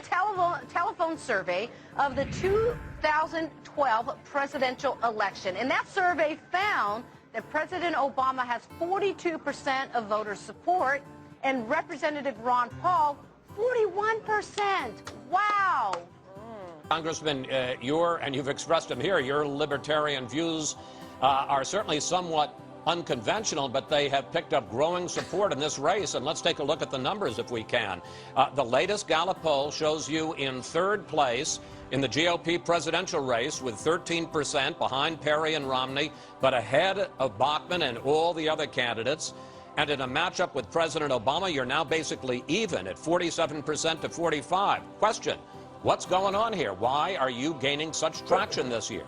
a telephone survey of the 2012 presidential election. And that survey found that President Obama has 42% of voter support and Representative Ron Paul 41%. Wow. Congressman, and you've expressed them here, your libertarian views are certainly somewhat unconventional, but they have picked up growing support in this race. And let's take a look at the numbers if we can. The latest Gallup poll shows you in third place in the GOP presidential race with 13% behind Perry and Romney, but ahead of Bachmann and all the other candidates. And in a matchup with President Obama, you're now basically even at 47% to 45%. Question, what's going on here? Why are you gaining such traction this year?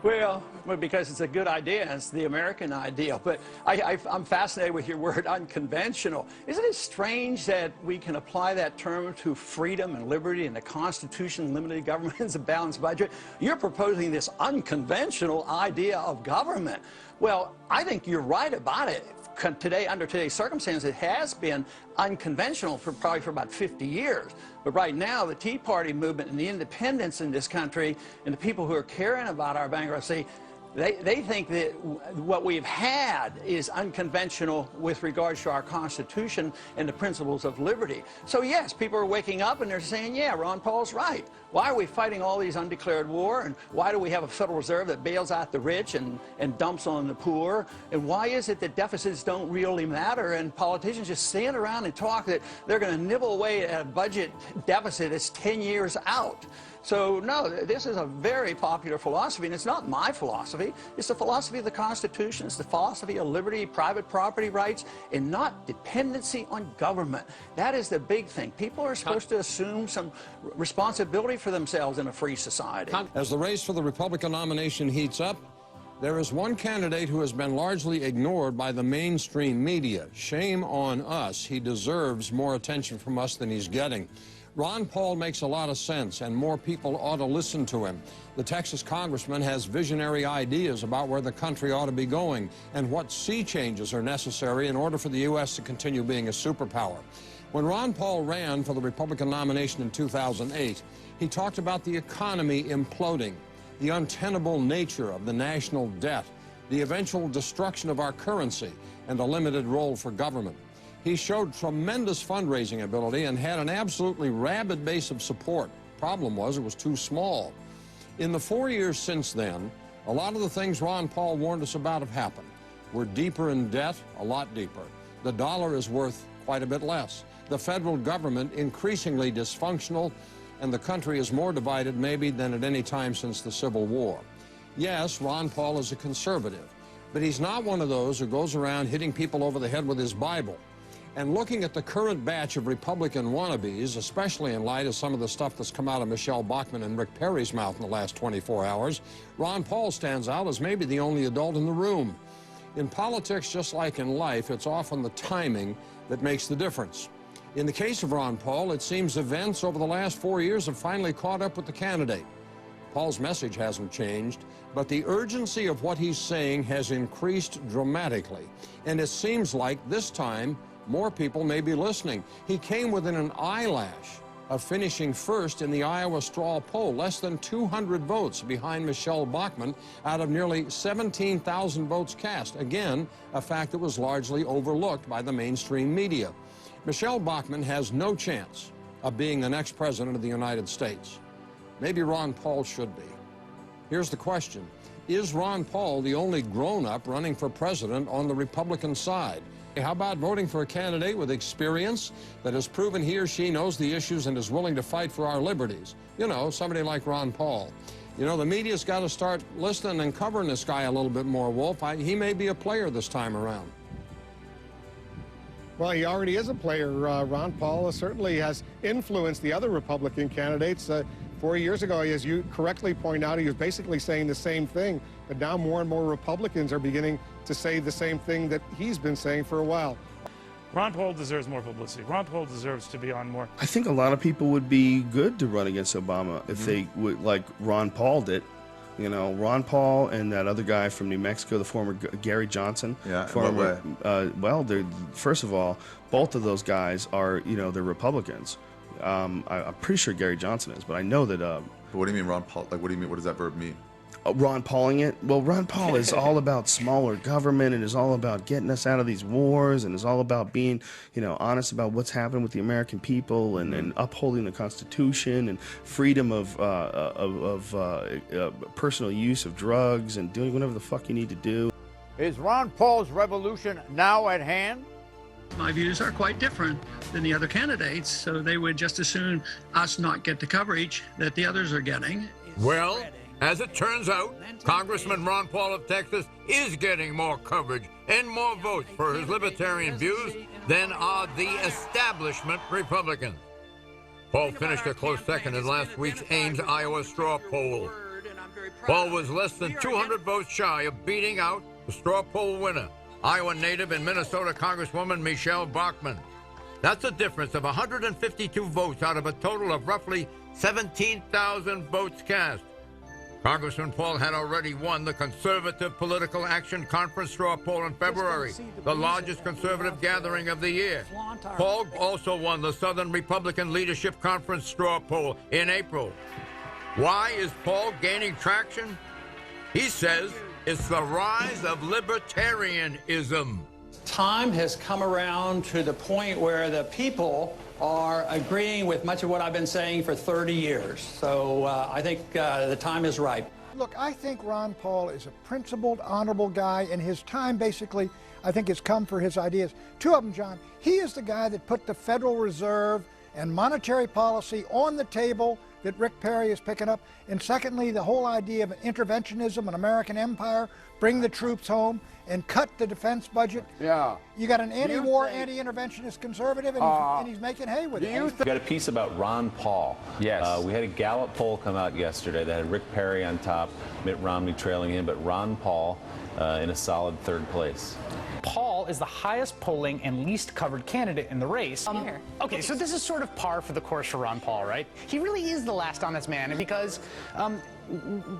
Well, because it's a good idea. It's the American ideal. But I'm fascinated with your word unconventional. Isn't it strange that we can apply that term to freedom and liberty and the Constitution, limited government, and a balanced budget? You're proposing this unconventional idea of government. Well, I think you're right about it. Today, under today's circumstances, it has been unconventional probably for about 50 years. But right now, the Tea Party movement and the independents in this country and the people who are caring about our bankruptcy, they think that what we've had is unconventional with regards to our Constitution and the principles of liberty. So yes, people are waking up and they're saying, yeah, Ron Paul's right. Why are we fighting all these undeclared war? And why do we have a Federal Reserve that bails out the rich and dumps on the poor? And why is it that deficits don't really matter and politicians just stand around and talk that they're going to nibble away at a budget deficit that's 10 years out? So, no, this is a very popular philosophy, and it's not my philosophy. It's the philosophy of the Constitution. It's the philosophy of liberty, private property rights, and not dependency on government. That is the big thing. People are supposed to assume some responsibility for themselves in a free society. As the race for the Republican nomination heats up, there is one candidate who has been largely ignored by the mainstream media. Shame on us. He deserves more attention from us than he's getting. Ron Paul makes a lot of sense, and more people ought to listen to him. The Texas congressman has visionary ideas about where the country ought to be going and what sea changes are necessary in order for the U.S. to continue being a superpower. When Ron Paul ran for the Republican nomination in 2008, he talked about the economy imploding, the untenable nature of the national debt, the eventual destruction of our currency, and a limited role for government. He showed tremendous fundraising ability and had an absolutely rabid base of support. Problem was, it was too small. In the 4 years since then, a lot of the things Ron Paul warned us about have happened. We're deeper in debt, a lot deeper. The dollar is worth quite a bit less. The federal government increasingly dysfunctional, and the country is more divided maybe than at any time since the Civil War. Yes, Ron Paul is a conservative, but he's not one of those who goes around hitting people over the head with his Bible. And looking at the current batch of Republican wannabes, especially in light of some of the stuff that's come out of Michelle Bachmann and Rick Perry's mouth in the last 24 hours, Ron Paul stands out as maybe the only adult in the room. In politics, just like in life, it's often the timing that makes the difference. In the case of Ron Paul, it seems events over the last 4 years have finally caught up with the candidate. Paul's message hasn't changed, but the urgency of what he's saying has increased dramatically. And it seems like this time, more people may be listening. He came within an eyelash of finishing first in the Iowa straw poll, less than 200 votes behind Michelle Bachmann out of nearly 17,000 votes cast. Again, a fact that was largely overlooked by the mainstream media. Michelle Bachmann has no chance of being the next president of the United States. Maybe Ron Paul should be. Here's the question. Is Ron Paul the only grown-up running for president on the Republican side? How about voting for a candidate with experience that has proven he or she knows the issues and is willing to fight for our liberties? You know, somebody like Ron Paul. You know, the media's got to start listening and covering this guy a little bit more, Wolf. He may be a player this time around. Well, he already is a player. Ron Paul certainly has influenced the other Republican candidates. 4 years ago, as you correctly point out, he was basically saying the same thing. But now more and more Republicans are beginning to say the same thing that he's been saying for a while. Ron Paul deserves more publicity. Ron Paul deserves to be on more. I think a lot of people would be good to run against Obama if they would, like Ron Paul did. You know, Ron Paul and that other guy from New Mexico, the former Gary Johnson. Yeah, former, well, first of all, both of those guys are, you know, they're Republicans. I'm pretty sure Gary Johnson is, but I know that. But what do you mean, Ron Paul? Like, what do you mean? What does that verb mean? Ron Pauling it? Well, Ron Paul is all about smaller government and is all about getting us out of these wars and is all about being, honest about what's happening with the American people and upholding the Constitution and freedom of personal use of drugs and doing whatever the fuck you need to do. Is Ron Paul's revolution now at hand? My views are quite different than the other candidates, so they would just as soon us not get the coverage that the others are getting. Well, as it turns out, Congressman Ron Paul of Texas is getting more coverage and more votes for his libertarian views than are the establishment Republicans. Paul finished a close second in last week's Ames, Iowa straw poll. Paul was less than 200 votes shy of beating out the straw poll winner, Iowa native and Minnesota Congresswoman Michelle Bachmann. That's a difference of 152 votes out of a total of roughly 17,000 votes cast. Congressman Paul had already won the Conservative Political Action Conference straw poll in February, the largest conservative gathering of the year. Paul also won the Southern Republican Leadership Conference straw poll in April. Why is Paul gaining traction? He says it's the rise of libertarianism. Time has come around to the point where the people are agreeing with much of what I've been saying for 30 years. So I think the time is ripe. Look, I think Ron Paul is a principled, honorable guy, and his time basically, I think, has come for his ideas. Two of them, John. He is the guy that put the Federal Reserve and monetary policy on the table that Rick Perry is picking up. And secondly, the whole idea of interventionism, an American empire, bring the troops home and cut the defense budget. Yeah. You got an anti-war, anti-interventionist conservative, and he's making hay with it. We got a piece about Ron Paul. Yes. We had a Gallup poll come out yesterday that had Rick Perry on top, Mitt Romney trailing him, but Ron Paul in a solid third place. Paul is the highest polling and least covered candidate in the race. Okay, so this is sort of par for the course for Ron Paul, right? He really is the last honest man, because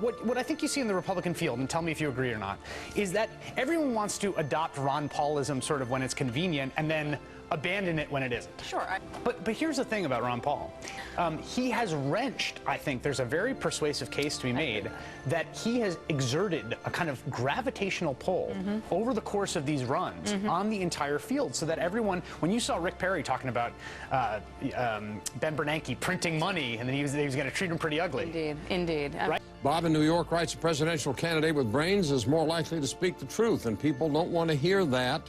what I think you see in the Republican field, and tell me if you agree or not, is that everyone wants to adopt Ron Paulism sort of when it's convenient and then abandon it when it isn't. Sure. But here's the thing about Ron Paul. He has wrenched, I think there's a very persuasive case to be made that he has exerted a kind of gravitational pull over the course of these runs on the entire field, so that everyone, when you saw Rick Perry talking about Ben Bernanke printing money and then he was going to treat him pretty ugly. Indeed. Right? Bob in New York writes, a presidential candidate with brains is more likely to speak the truth, and people don't want to hear that.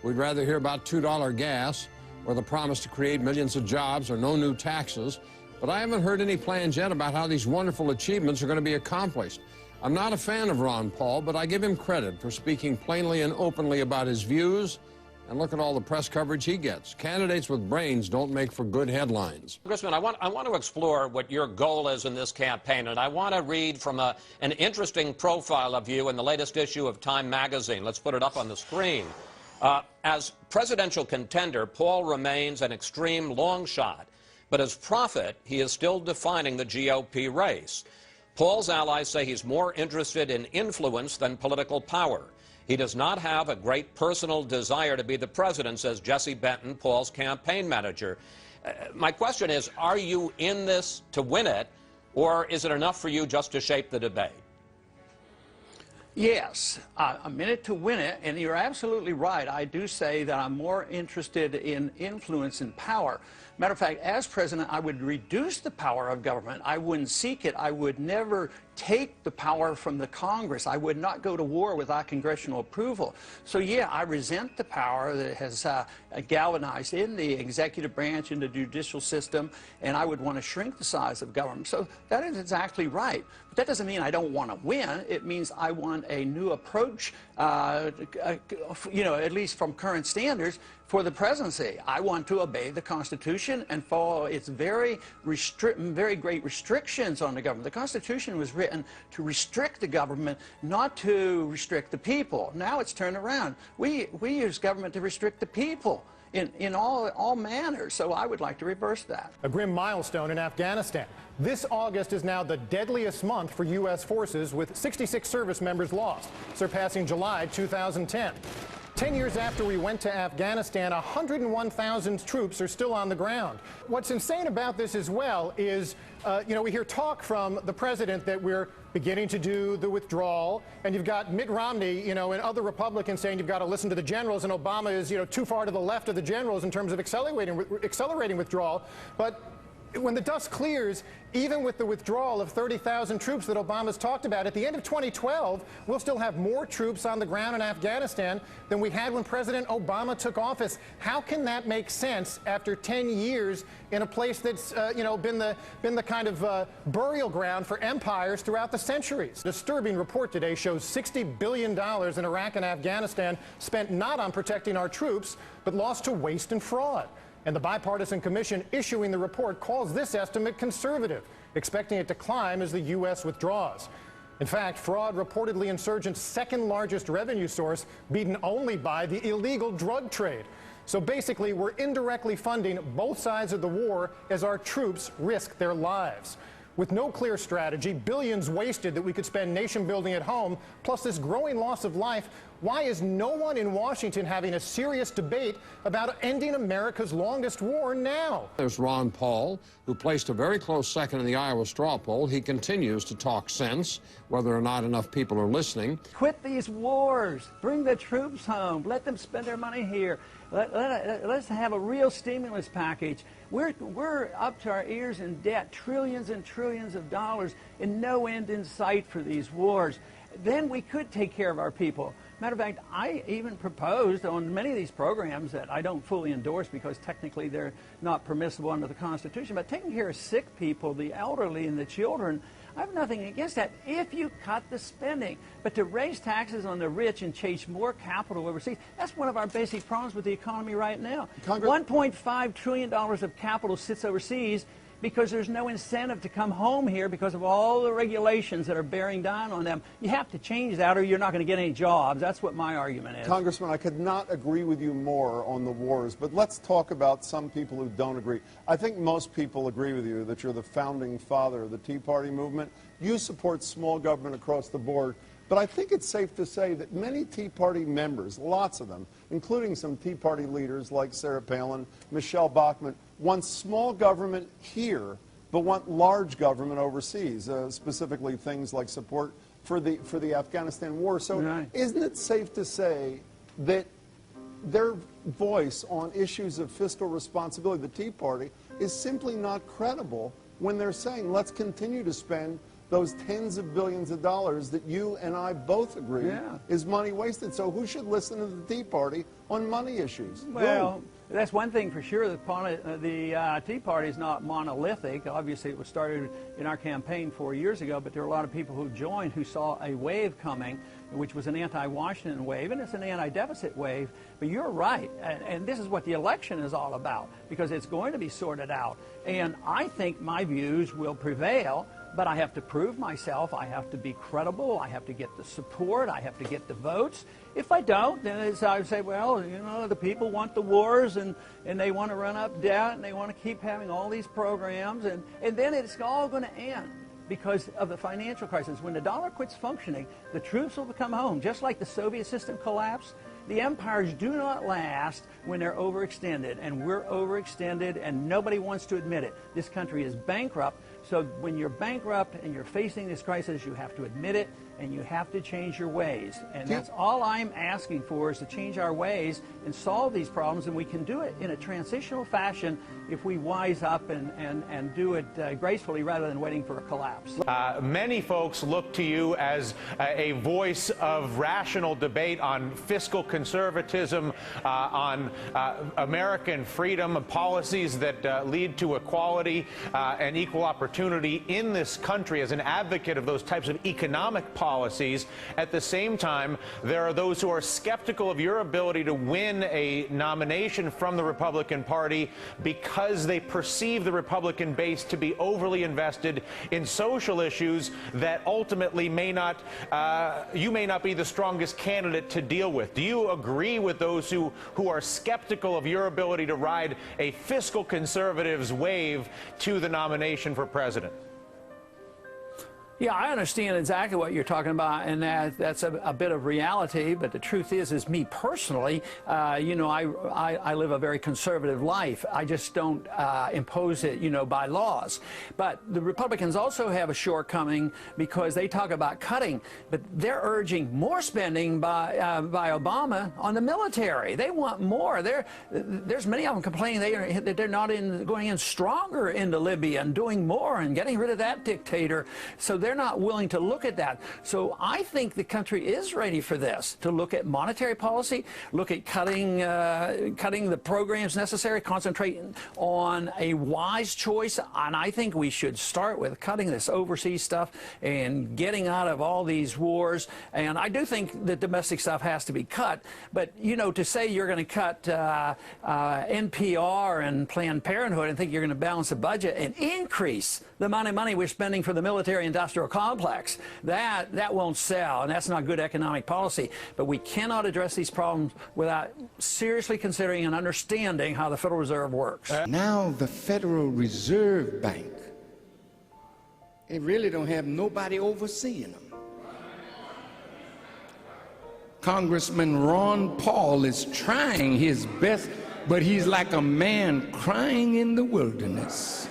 We'd rather hear about $2 gas or the promise to create millions of jobs or no new taxes. But I haven't heard any plans yet about how these wonderful achievements are going to be accomplished. I'm not a fan of Ron Paul, but I give him credit for speaking plainly and openly about his views. And look at all the press coverage he gets. Candidates with brains don't make for good headlines. Congressman, I want to explore what your goal is in this campaign, and I want to read from an interesting profile of you in the latest issue of Time magazine. Let's put it up on the screen. As presidential contender, Paul remains an extreme long shot, but as prophet, he is still defining the GOP race. Paul's allies say he's more interested in influence than political power. He does not have a great personal desire to be the president, says Jesse Benton, Paul's campaign manager. My question is, are you in this to win it, or is it enough for you just to shape the debate? Yes, I'm in it to win it, and you're absolutely right. I do say that I'm more interested in influence and power. Matter of fact, as president, I would reduce the power of government. I wouldn't seek it. I would never take the power from the Congress. I would not go to war without congressional approval. So, yeah, I resent the power that has galvanized in the executive branch, in the judicial system, and I would want to shrink the size of government. So that is exactly right. But that doesn't mean I don't want to win. It means I want a new approach, at least from current standards, for the presidency. I want to obey the Constitution and follow its very great restrictions on the government. The Constitution was written to restrict the government, not to restrict the people. Now it's turned around. We use government to restrict the people in all manners. So I would like to reverse that. A grim milestone in Afghanistan. This August is now the deadliest month for U.S. forces, with 66 service members lost, surpassing July 2010. 10 years after we went to Afghanistan, 101,000 troops are still on the ground. What's insane about this as well is, we hear talk from the president that we're beginning to do the withdrawal, and you've got Mitt Romney, and other Republicans saying you've got to listen to the generals, and Obama is, too far to the left of the generals in terms of accelerating withdrawal. But when the dust clears, even with the withdrawal of 30,000 troops that Obama's talked about, at the end of 2012, we'll still have more troops on the ground in Afghanistan than we had when President Obama took office. How can that make sense after 10 years in a place that's, been the kind of burial ground for empires throughout the centuries? A disturbing report today shows $60 billion in Iraq and Afghanistan spent not on protecting our troops, but lost to waste and fraud. And the bipartisan commission issuing the report calls this estimate conservative, expecting it to climb as the U.S. withdraws. In fact, fraud reportedly insurgents' second largest revenue source, beaten only by the illegal drug trade. So basically, we're indirectly funding both sides of the war as our troops risk their lives. With no clear strategy, billions wasted that we could spend nation building at home, plus this growing loss of life, why is no one in Washington having a serious debate about ending America's longest war now? There's Ron Paul, who placed a very close second in the Iowa straw poll. He continues to talk sense, whether or not enough people are listening. Quit these wars. Bring the troops home. Let them spend their money here. Let's have a real stimulus package. We're up to our ears in debt, trillions and trillions of dollars, and no end in sight for these wars. Then we could take care of our people. Matter of fact, I even proposed on many of these programs that I don't fully endorse because technically they're not permissible under the Constitution, but taking care of sick people, the elderly, and the children, I have nothing against that if you cut the spending. But to raise taxes on the rich and chase more capital overseas, that's one of our basic problems with the economy right now. $1.5 trillion of capital sits overseas because there's no incentive to come home here because of all the regulations that are bearing down on them. You have to change that or you're not going to get any jobs. That's what my argument is. Congressman, I could not agree with you more on the wars, but let's talk about some people who don't agree. I think most people agree with you that you're the founding father of the Tea Party movement. You support small government across the board. But I think it's safe to say that many Tea Party members, lots of them, including some Tea Party leaders like Sarah Palin, Michelle Bachmann, want small government here, but want large government overseas, specifically things like support for the Afghanistan war. So isn't it safe to say that their voice on issues of fiscal responsibility, the Tea Party, is simply not credible when they're saying, let's continue to spend those tens of billions of dollars that you and I both agree is money wasted. So who should listen to the Tea Party on money issues? Well, that's one thing for sure. The Tea Party is not monolithic. Obviously, it was started in our campaign 4 years ago, but there are a lot of people who joined who saw a wave coming, which was an anti-Washington wave, and it's an anti-deficit wave. But you're right, and this is what the election is all about, because it's going to be sorted out. And I think my views will prevail, but I have to prove myself. I have to be credible. I have to get the support. I have to get the votes. If I don't, then I would say, well, the people want the wars, and they want to run up debt, and they want to keep having all these programs, and then it's all going to end because of the financial crisis. When the dollar quits functioning, the troops will come home. Just like the Soviet system collapsed, the empires do not last when they're overextended, and we're overextended, and nobody wants to admit it. This country is bankrupt. So when you're bankrupt and you're facing this crisis, you have to admit it, and you have to change your ways. And that's all I'm asking for, is to change our ways and solve these problems, and we can do it in a transitional fashion if we wise up and do it gracefully rather than waiting for a collapse. Many folks look to you as a voice of rational debate on fiscal conservatism, on American freedom, policies that lead to equality and equal opportunity in this country, as an advocate of those types of economic policies. At the same time, there are those who are skeptical of your ability to win a nomination from the Republican Party because they perceive the Republican base to be overly invested in social issues that ultimately you may not be the strongest candidate to deal with. Do you agree with those who are skeptical of your ability to ride a fiscal conservatives wave to the nomination for president? Yeah, I understand exactly what you're talking about, and that's a bit of reality. But the truth is me personally, you know, I live a very conservative life. I just don't impose it, you know, by laws. But the Republicans also have a shortcoming because they talk about cutting, but they're urging more spending by Obama on the military. They want more. There's many of them complaining that they're not going in stronger into Libya and doing more and getting rid of that dictator. So they're not willing to look at that. So I think the country is ready for this, to look at monetary policy, look at cutting the programs necessary, concentrating on a wise choice. And I think we should start with cutting this overseas stuff and getting out of all these wars. And I do think the domestic stuff has to be cut. But, you know, to say you're going to cut NPR and Planned Parenthood and think you're going to balance the budget and increase the amount of money we're spending for the military-industrial complex, that won't sell, and that's not good economic policy. But we cannot address these problems without seriously considering and understanding how the Federal Reserve works. Now the Federal Reserve Bank, they really don't have nobody overseeing them. Congressman Ron Paul is trying his best, but he's like a man crying in the wilderness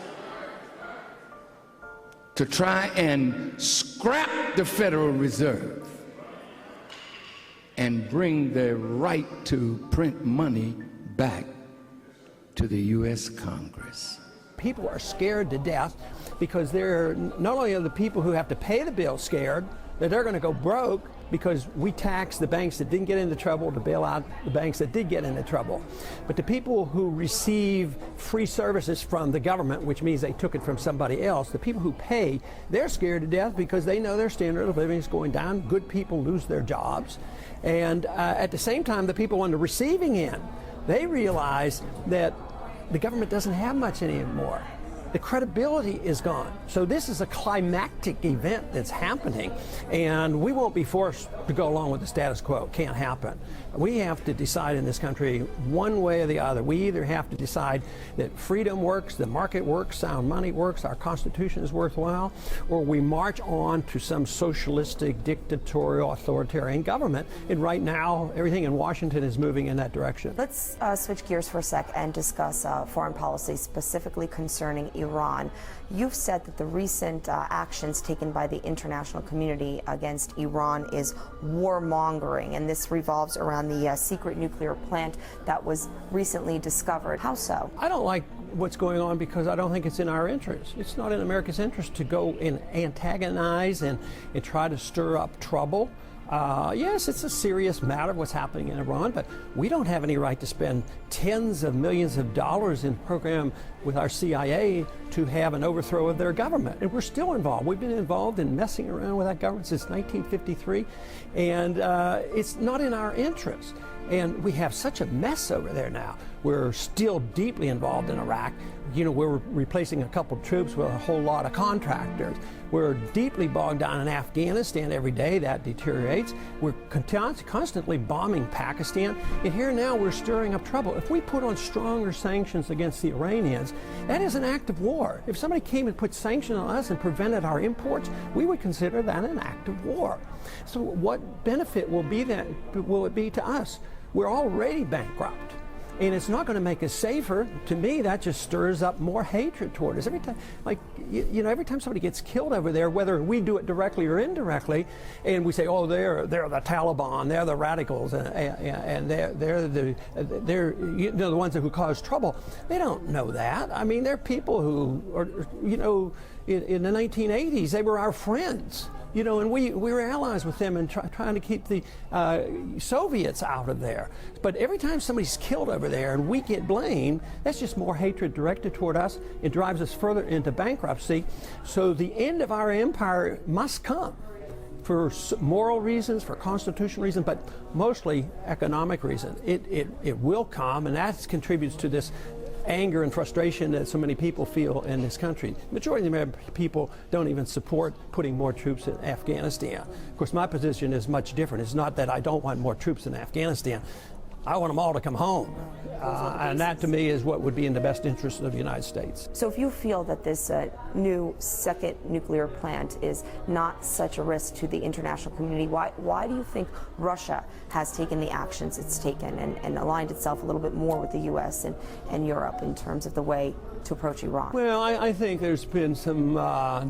to try and scrap the Federal Reserve and bring the right to print money back to the U.S. Congress. People are scared to death because they're not only are the people who have to pay the bill scared that they're going to go broke because we tax the banks that didn't get into trouble to bail out the banks that did get into trouble. But the people who receive free services from the government, which means they took it from somebody else, the people who pay, they're scared to death because they know their standard of living is going down. Good people lose their jobs. And at the same time, the people on the receiving end, they realize that the government doesn't have much anymore. The credibility is gone. So this is a climactic event that's happening, and we won't be forced to go along with the status quo. It can't happen. We have to decide in this country one way or the other. We either have to decide that freedom works, the market works, sound money works, our Constitution is worthwhile, or we march on to some socialistic, dictatorial, authoritarian government. And right now, everything in Washington is moving in that direction. Let's switch gears for a sec and discuss foreign policy, specifically concerning Iran. You've said that the recent actions taken by the international community against Iran is warmongering, and this revolves around the secret nuclear plant that was recently discovered. How so? I don't like what's going on because I don't think it's in our interest. It's not in America's interest to go and antagonize and try to stir up trouble. Yes, it's a serious matter what's happening in Iran, but we don't have any right to spend tens of millions of dollars in a program with our CIA to have an overthrow of their government. And we're still involved. We've been involved in messing around with that government since 1953, and it's not in our interest. And we have such a mess over there now. We're still deeply involved in Iraq. You know, we're replacing a couple of troops with a whole lot of contractors. We're deeply bogged down in Afghanistan every day. That deteriorates. We're constantly bombing Pakistan. And here now we're stirring up trouble. If we put on stronger sanctions against the Iranians, that is an act of war. If somebody came and put sanctions on us and prevented our imports, we would consider that an act of war. So what benefit will it be to us? We're already bankrupt. And it's not going to make us safer. To me, that just stirs up more hatred toward us. Every time, like, you know, every time somebody gets killed over there, whether we do it directly or indirectly, and we say, oh, they're the Taliban, they're the radicals, and they're the ones who cause trouble. They don't know that. I mean, they're people who are, you know, in the 1980s, they were our friends. You know, and we were allies with them and trying to keep the Soviets out of there. But every time somebody's killed over there and we get blamed, that's just more hatred directed toward us. It drives us further into bankruptcy. So the end of our empire must come for moral reasons, for constitutional reasons, but mostly economic reasons. It will come, and that contributes to this anger and frustration that so many people feel in this country. The majority of the American people don't even support putting more troops in Afghanistan. Of course, my position is much different. It's not that I don't want more troops in Afghanistan. I want them all to come home. And that, to me, is what would be in the best interest of the United States. So if you feel that this new second nuclear plant is not such a risk to the international community, why do you think Russia has taken the actions it's taken and aligned itself a little bit more with the U.S. and Europe in terms of the way to approach Iran? Well, I think there's been some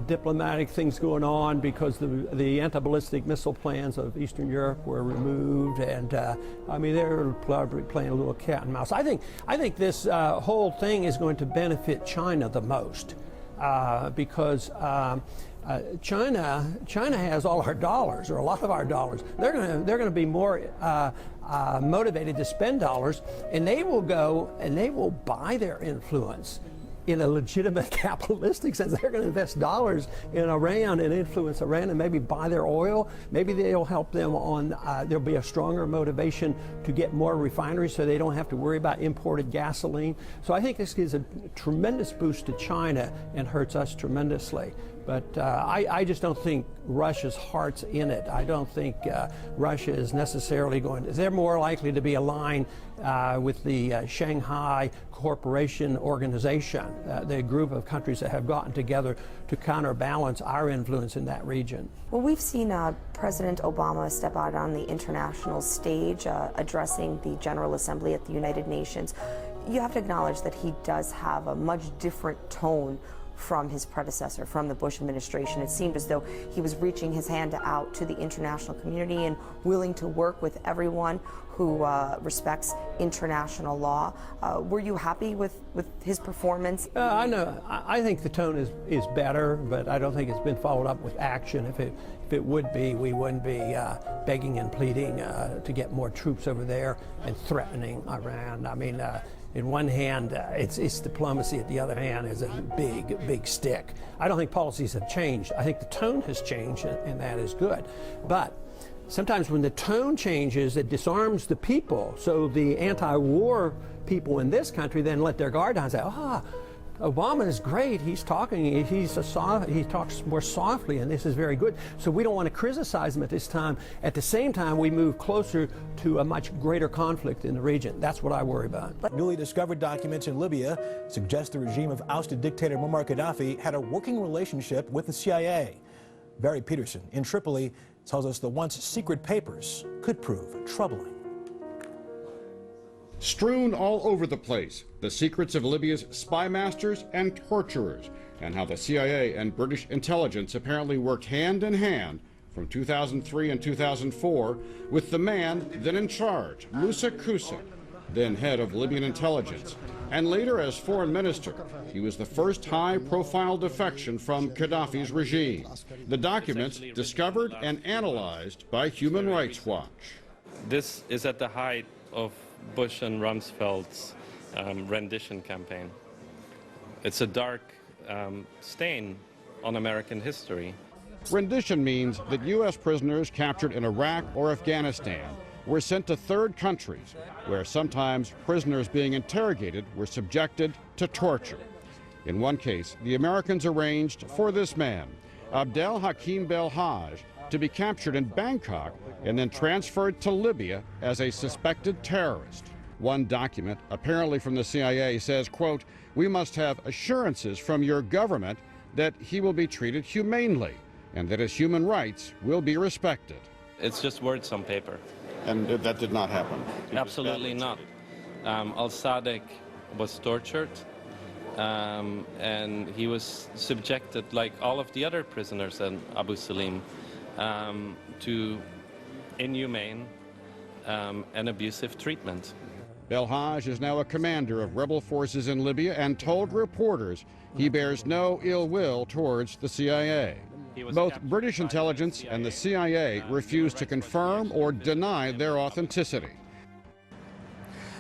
diplomatic things going on because the anti-ballistic missile plans of Eastern Europe were removed, and I mean, they're probably playing a little cat and mouse. I think this whole thing is going to benefit China the most because China has all our dollars, or a lot of our dollars. They're going to be more motivated to spend dollars, and they will go and they will buy their influence in a legitimate capitalistic sense. They're going to invest dollars in Iran and influence Iran and maybe buy their oil. Maybe they'll help them on, there'll be a stronger motivation to get more refineries so they don't have to worry about imported gasoline. So I think this gives a tremendous boost to China and hurts us tremendously. But I just don't think Russia's heart's in it. I don't think Russia is necessarily going to, they're more likely to be aligned with the Shanghai Cooperation Organization, the group of countries that have gotten together to counterbalance our influence in that region. Well, we've seen President Obama step out on the international stage addressing the General Assembly at the United Nations. You have to acknowledge that he does have a much different tone from his predecessor, from the Bush administration. It seemed as though he was reaching his hand out to the international community and willing to work with everyone who respects international law. Were you happy with his performance? I know. I think the tone is better, but I don't think it's been followed up with action. If it would be, we wouldn't be begging and pleading to get more troops over there and threatening Iran. I mean, in one hand, it's diplomacy. At the other hand, is a big stick. I don't think policies have changed. I think the tone has changed, and that is good. But sometimes when the tone changes, it disarms the people. So the anti-war people in this country then let their guard down and say, Obama is great. He's talking. He talks more softly, and this is very good. So we don't want to criticize him at this time. At the same time, we move closer to a much greater conflict in the region. That's what I worry about. Newly discovered documents in Libya suggest the regime of ousted dictator Muammar Gaddafi had a working relationship with the CIA. Barry Peterson in Tripoli tells us the once secret papers could prove troubling. Strewn all over the place, the secrets of Libya's spy masters and torturers, and how the CIA and British intelligence apparently worked hand in hand from 2003 and 2004 with the man then in charge, Musa Kusa, then head of Libyan intelligence, and later as foreign minister. He was the first high-profile defection from Gaddafi's regime. The documents discovered and analyzed by Human Rights Watch. This is at the height of Bush and Rumsfeld's rendition campaign. It's a dark stain on American history. Rendition means that U.S. prisoners captured in Iraq or Afghanistan were sent to third countries, where sometimes prisoners being interrogated were subjected to torture. In one case, the Americans arranged for this man, Abdel Hakim Belhaj, to be captured in Bangkok and then transferred to Libya as a suspected terrorist. One document, apparently from the CIA, says, quote, "We must have assurances from your government that he will be treated humanely and that his human rights will be respected." It's just words on paper. And that did not happen? Absolutely not. Al-Sadiq was tortured, and he was subjected, like all of the other prisoners in Abu Salim, to inhumane and abusive treatment. Belhaj is now a commander of rebel forces in Libya and told reporters he bears no ill will towards the CIA. Both British intelligence and the CIA refuse to confirm or deny their authenticity.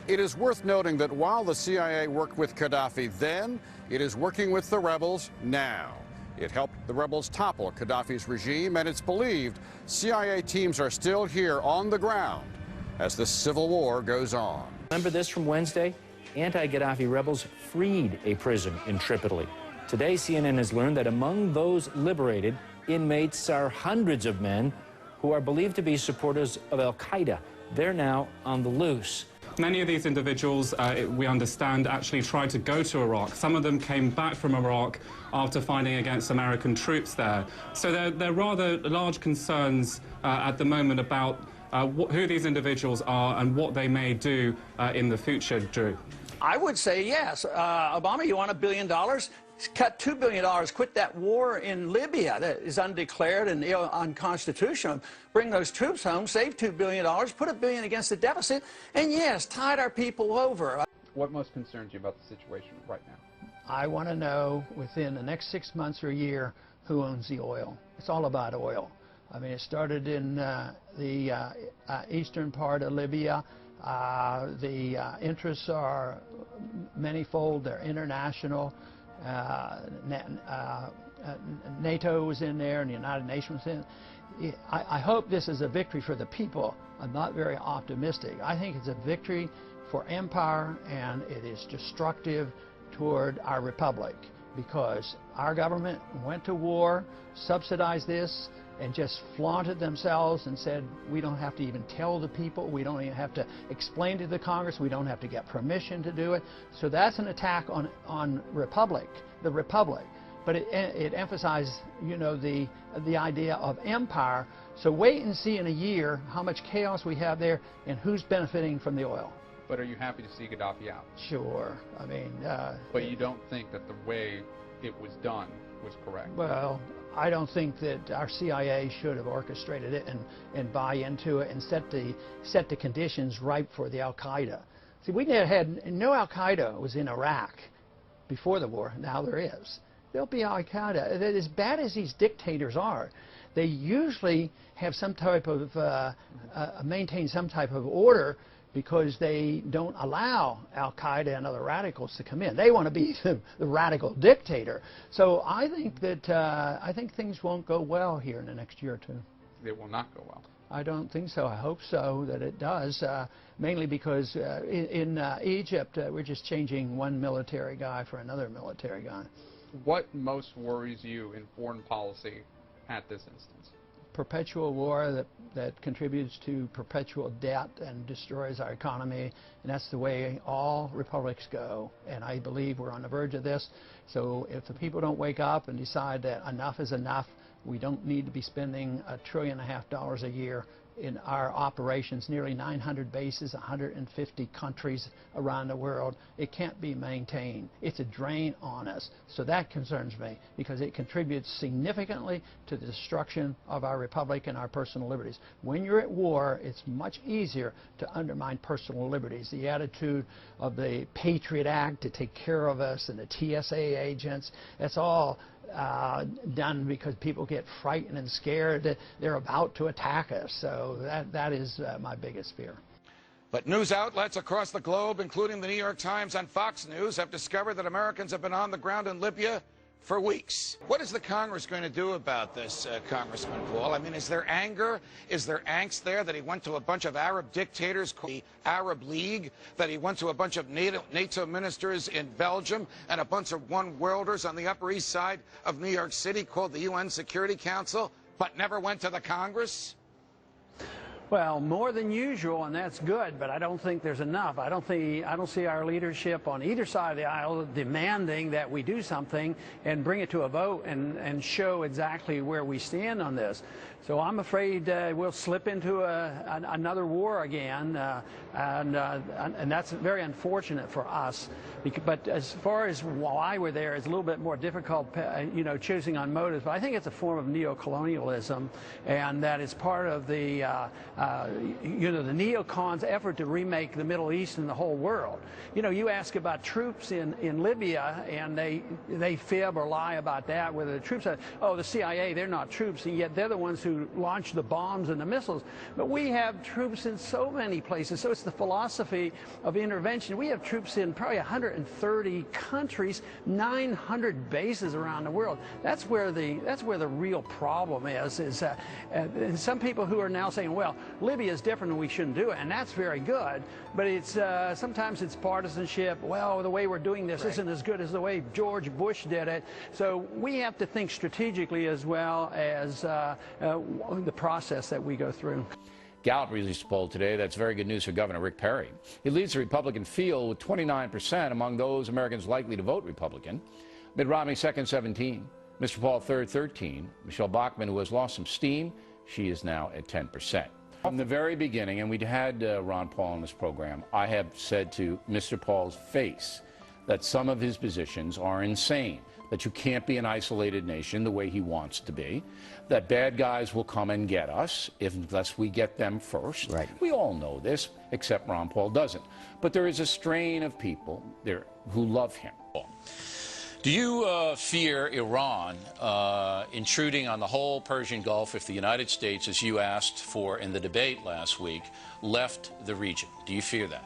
It is worth noting that while the CIA worked with Gaddafi then, it is working with the rebels now. It helped the rebels topple Gaddafi's regime, and it's believed CIA teams are still here on the ground as the civil war goes on. Remember this from Wednesday? Anti-Gaddafi rebels freed a prison in Tripoli. Today, CNN has learned that among those liberated, inmates are hundreds of men who are believed to be supporters of al-Qaeda. They're now on the loose. Many of these individuals, we understand, actually tried to go to Iraq. Some of them came back from Iraq after fighting against American troops there. So there are rather large concerns at the moment about who these individuals are and what they may do in the future, Drew. I would say yes. Obama, you want $1 billion? Cut $2 billion, quit that war in Libya that is undeclared and unconstitutional. Bring those troops home, save $2 billion, put $1 billion against the deficit, and yes, tide our people over. What most concerns you about the situation right now? I want to know within the next 6 months or a year who owns the oil. It's all about oil. I mean, it started in the eastern part of Libya. The interests are manifold, they're international. NATO was in there and the United Nations was in. I hope this is a victory for the people. I'm not very optimistic. I think it's a victory for empire, and it is destructive toward our republic, because our government went to war, subsidized this, and just flaunted themselves and said, we don't have to even tell the people, we don't even have to explain to the Congress, we don't have to get permission to do it. So that's an attack on the republic. But it emphasized, you know, the idea of empire. So wait and see in a year how much chaos we have there and who's benefiting from the oil. But are you happy to see Gaddafi out? Sure. I mean... but you don't think that the way it was done was correct? Well, I don't think that our CIA should have orchestrated it and buy into it and set the conditions ripe for the Al-Qaeda. See, we had no Al-Qaeda was in Iraq before the war. Now there is. There'll be Al-Qaeda. As bad as these dictators are, they usually have some type of maintain some type of order, because they don't allow Al-Qaeda and other radicals to come in. They want to be the radical dictator. So I think that I think things won't go well here in the next year or two. They will not go well. I don't think so. I hope so, that it does, mainly because in Egypt, we're just changing one military guy for another military guy. What most worries you in foreign policy at this instance? Perpetual war that contributes to perpetual debt and destroys our economy, and that's the way all republics go, and I believe we're on the verge of this. So if the people don't wake up and decide that enough is enough, we don't need to be spending $1.5 trillion a year in our operations, nearly 900 bases, 150 countries around the world. It can't be maintained. It's a drain on us. So that concerns me, because it contributes significantly to the destruction of our republic and our personal liberties. When you're at war, it's much easier to undermine personal liberties. The attitude of the Patriot Act to take care of us and the TSA agents, that's all done because people get frightened and scared that they're about to attack us. So that is my biggest fear. But news outlets across the globe, including the New York Times and Fox News, have discovered that Americans have been on the ground in Libya for weeks. What is the Congress going to do about this, Congressman Paul? I mean, is there anger? Is there angst there that he went to a bunch of Arab dictators called the Arab League, that he went to a bunch of NATO ministers in Belgium and a bunch of one-worlders on the Upper East Side of New York City called the UN Security Council, but never went to the Congress? Well, more than usual, and that's good, but I don't think there's enough. I don't see our leadership on either side of the aisle demanding that we do something and bring it to a vote and show exactly where we stand on this. So I'm afraid we'll slip into another war again, and that's very unfortunate for us. But as far as why we're there, it's a little bit more difficult, you know, choosing on motives. But I think it's a form of neocolonialism, and that is part of the you know, the neocons' effort to remake the Middle East and the whole world. You know, you ask about troops in Libya, and they fib or lie about that, whether the troops are, oh, the CIA, they're not troops, and yet they're the ones who launch the bombs and the missiles. But we have troops in so many places, so it's the philosophy of intervention. We have troops in probably 130 countries, 900 bases around the world. That's where the real problem is and some people who are now saying, well, Libya is different and we shouldn't do it, and that's very good, but it's sometimes it's partisanship. Well, the way we're doing this isn't as good as the way George Bush did it. So we have to think strategically as well as the process that we go through. Gallup released a poll today that's very good news for Governor Rick Perry. He leads the Republican field with 29% among those Americans likely to vote Republican. Mitt Romney, second, 17. Mr. Paul, third, 13. Michelle Bachmann, who has lost some steam, she is now at 10%. From the very beginning, and we had Ron Paul on this program, I have said to Mr. Paul's face that some of his positions are insane, that you can't be an isolated nation the way he wants to be, that bad guys will come and get us unless we get them first. Right. We all know this, except Ron Paul doesn't. But there is a strain of people there who love him. Do you fear Iran intruding on the whole Persian Gulf if the United States, as you asked for in the debate last week, left the region? Do you fear that?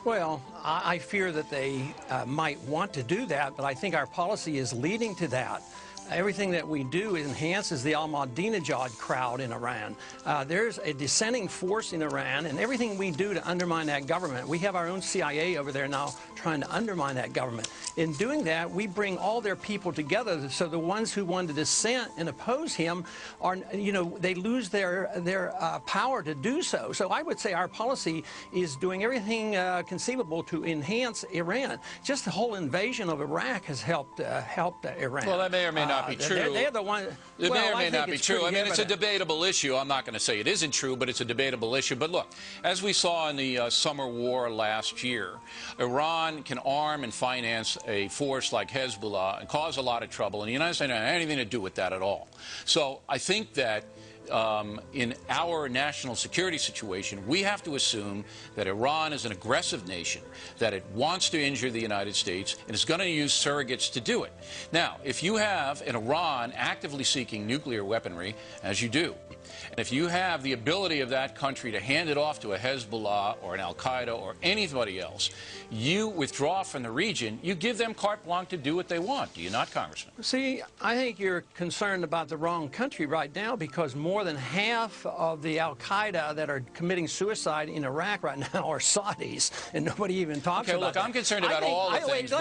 Well, I fear that they might want to do that, but I think our policy is leading to that. Everything that we do enhances the Ahmadinejad crowd in Iran. There's a dissenting force in Iran, and everything we do to undermine that government, we have our own CIA over there now trying to undermine that government. In doing that, we bring all their people together, so the ones who want to dissent and oppose him are, you know, they lose their power to do so. So I would say our policy is doing everything conceivable to enhance Iran. Just the whole invasion of Iraq has helped Iran. Well, that may or may not be true. They're the one. It may or may not be true. I mean, evident. it's a debatable issue. I'm not going to say it isn't true, but it's a debatable issue. But look, as we saw in the summer war last year, Iran can arm and finance a force like Hezbollah and cause a lot of trouble, and the United States doesn't have anything to do with that at all. So I think that in our national security situation, we have to assume that Iran is an aggressive nation, that it wants to injure the United States, and is going to use surrogates to do it. Now, if you have an Iran actively seeking nuclear weaponry, as you do, and if you have the ability of that country to hand it off to a Hezbollah or an Al-Qaeda or anybody else, you withdraw from the region, you give them carte blanche to do what they want. Do you not, Congressman? See, I think you're concerned about the wrong country right now, because more than half of the Al-Qaeda that are committing suicide in Iraq right now are Saudis, and nobody even talks about look, that. I'm concerned about all the things,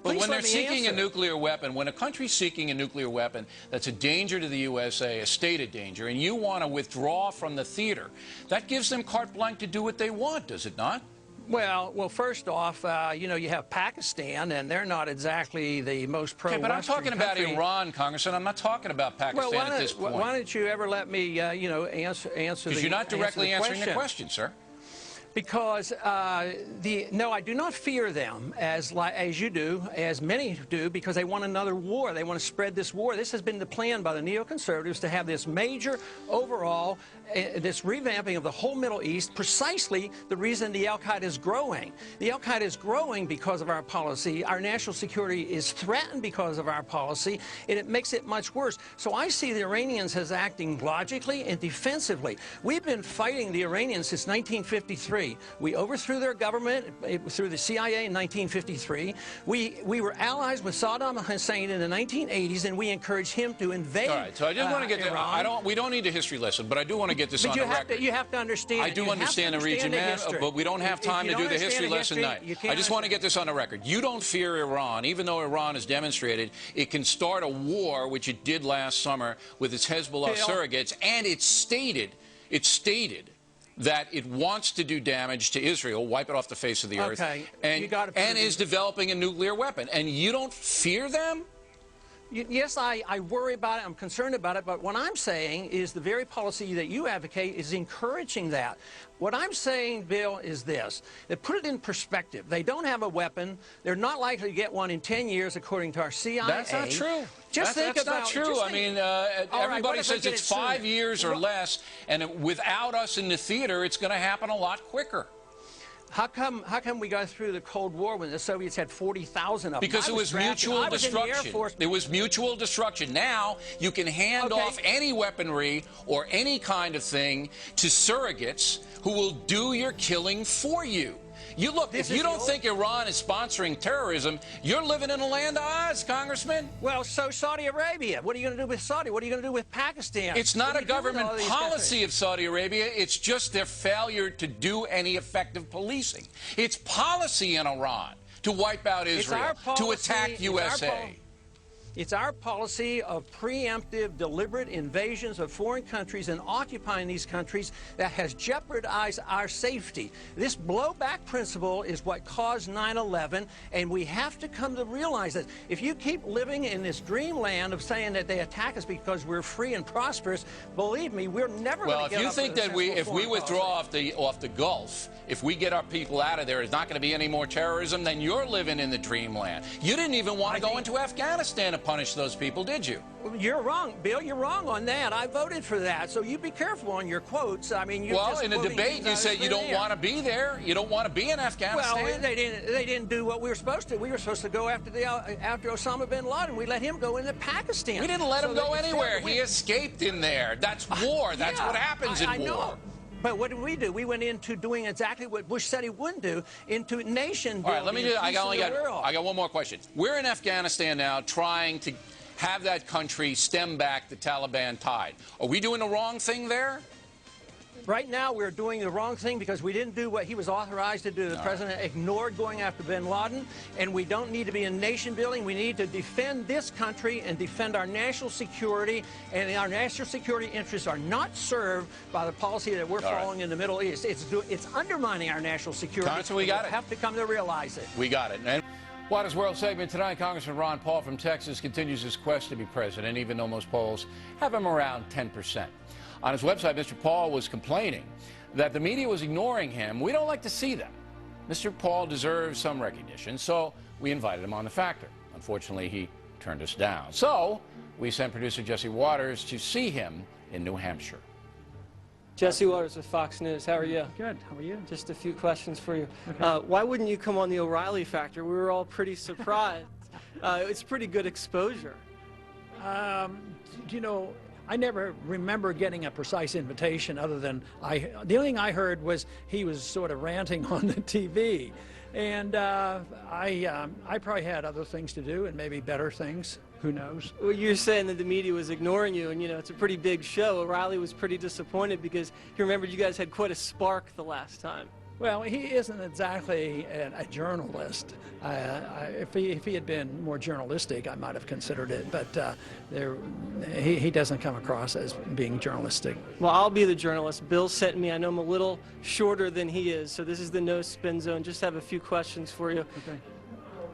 but when they're seeking a nuclear weapon, when a country's seeking a nuclear weapon that's a danger to the USA, a stated danger, and you want to withdraw from the theater, that gives them carte blanche to do what they want, does it not? Well, first off, you know, you have Pakistan, and they're not exactly the most pro-Western but I'm talking about country. Iran, Congressman. I'm not talking about Pakistan at this point. Why don't you ever let me, you know, answer Because you're not directly answering the question, sir. Because no, I do not fear them as you do, as many do, because they want another war. They want to spread this war. This has been the plan by the neoconservatives to have this major overall, this revamping of the whole Middle East, precisely the reason the Al-Qaeda is growing. The Al-Qaeda is growing because of our policy. Our national security is threatened because of our policy, and it makes it much worse. So I see the Iranians as acting logically and defensively. We've been fighting the Iranians since 1953. We overthrew their government through the CIA in 1953. We were allies with Saddam Hussein in the 1980s, and we encouraged him to invade. All right, so I just want to get Iran. we don't need a history lesson, but I do want to get this on the record. You have to understand. I do understand the region, man, but we don't have time to do the history lesson tonight. I just want to get this on the record. You don't fear Iran, even though Iran has demonstrated it can start a war, which it did last summer with its Hezbollah surrogates, and it stated that it wants to do damage to Israel, wipe it off the face of the earth, and is developing a nuclear weapon. And you don't fear them? Yes, I worry about it. I'm concerned about it. But what I'm saying is the very policy that you advocate is encouraging that. What I'm saying, Bill, is this. They put it in perspective. They don't have a weapon. They're not likely to get one in 10 years, according to our CIA. That's not true. That's not true. I mean, everybody says it's 5 years or less, and without us in the theater, it's going to happen a lot quicker. How come we got through the Cold War when the Soviets had 40,000 of them? Because it was mutual destruction. It was mutual destruction. Now you can hand off any weaponry or any kind of thing to surrogates who will do your killing for you. You look, if you don't think Iran is sponsoring terrorism, you're living in a land of Oz, Congressman. Well, so Saudi Arabia. What are you going to do with Saudi? What are you going to do with Pakistan? It's not a government policy of Saudi Arabia. It's just their failure to do any effective policing. It's policy in Iran to wipe out Israel, to attack USA. It's our policy of preemptive, deliberate invasions of foreign countries and occupying these countries that has jeopardized our safety. This blowback principle is what caused 9/11, and we have to come to realize that if you keep living in this dreamland of saying that they attack us because we're free and prosperous, believe me, we're never going to get Well, if you up think with a that sensible if we foreign withdraw policy. off the Gulf, if we get our people out of there, there's not going to be any more terrorism, then you're living in the dreamland. You didn't even want to go into Afghanistan to punish those people, did you? You're wrong, Bill. You're wrong on that. I voted for that, so you be careful on your quotes. I mean, you're well, just in a quoting debate, you said you don't want to be there. You don't want to be in Afghanistan. Well, they didn't do what we were supposed to. We were supposed to go after Osama bin Laden. We let him go into Pakistan. We didn't let him go anywhere. He escaped in there. That's war. That's what happens in war. Know. But what did we do? We went into doing exactly what Bush said he wouldn't do, into nation building. All right, let me do. I got one more question. We're in Afghanistan now, trying to have that country stem back the Taliban tide. Are we doing the wrong thing there? Right now, we're doing the wrong thing because we didn't do what he was authorized to do. The president ignored going after bin Laden, and we don't need to be in nation building. We need to defend this country and defend our national security, and our national security interests are not served by the policy that we're following in the Middle East. It's undermining our national security. Congressman, we got it. Have to come to realize it. We got it. And Water's World segment tonight, Congressman Ron Paul from Texas continues his quest to be president, even though most polls have him around 10%. On his website, Mr. Paul was complaining that the media was ignoring him. We don't like to see that. Mr. Paul deserves some recognition, so we invited him on The Factor. Unfortunately, he turned us down. So we sent producer Jesse Waters to see him in New Hampshire. Jesse Waters with Fox News. How are you? Good. How are you? Just a few questions for you. Okay. Why wouldn't you come on the O'Reilly Factor? We were all pretty surprised. It's pretty good exposure. You know, I never remember getting a precise invitation other than the only thing I heard was he was sort of ranting on the TV. And I probably had other things to do and maybe better things. Who knows? Well, you're saying that the media was ignoring you, and, you know, it's a pretty big show. O'Reilly was pretty disappointed because he remembered you guys had quite a spark the last time. Well, he isn't exactly a journalist. If he had been more journalistic, I might have considered it, but he doesn't come across as being journalistic. Well, I'll be the journalist. Bill sent me. I know I'm a little shorter than he is, so this is the no spin zone. Just have a few questions for you. Okay.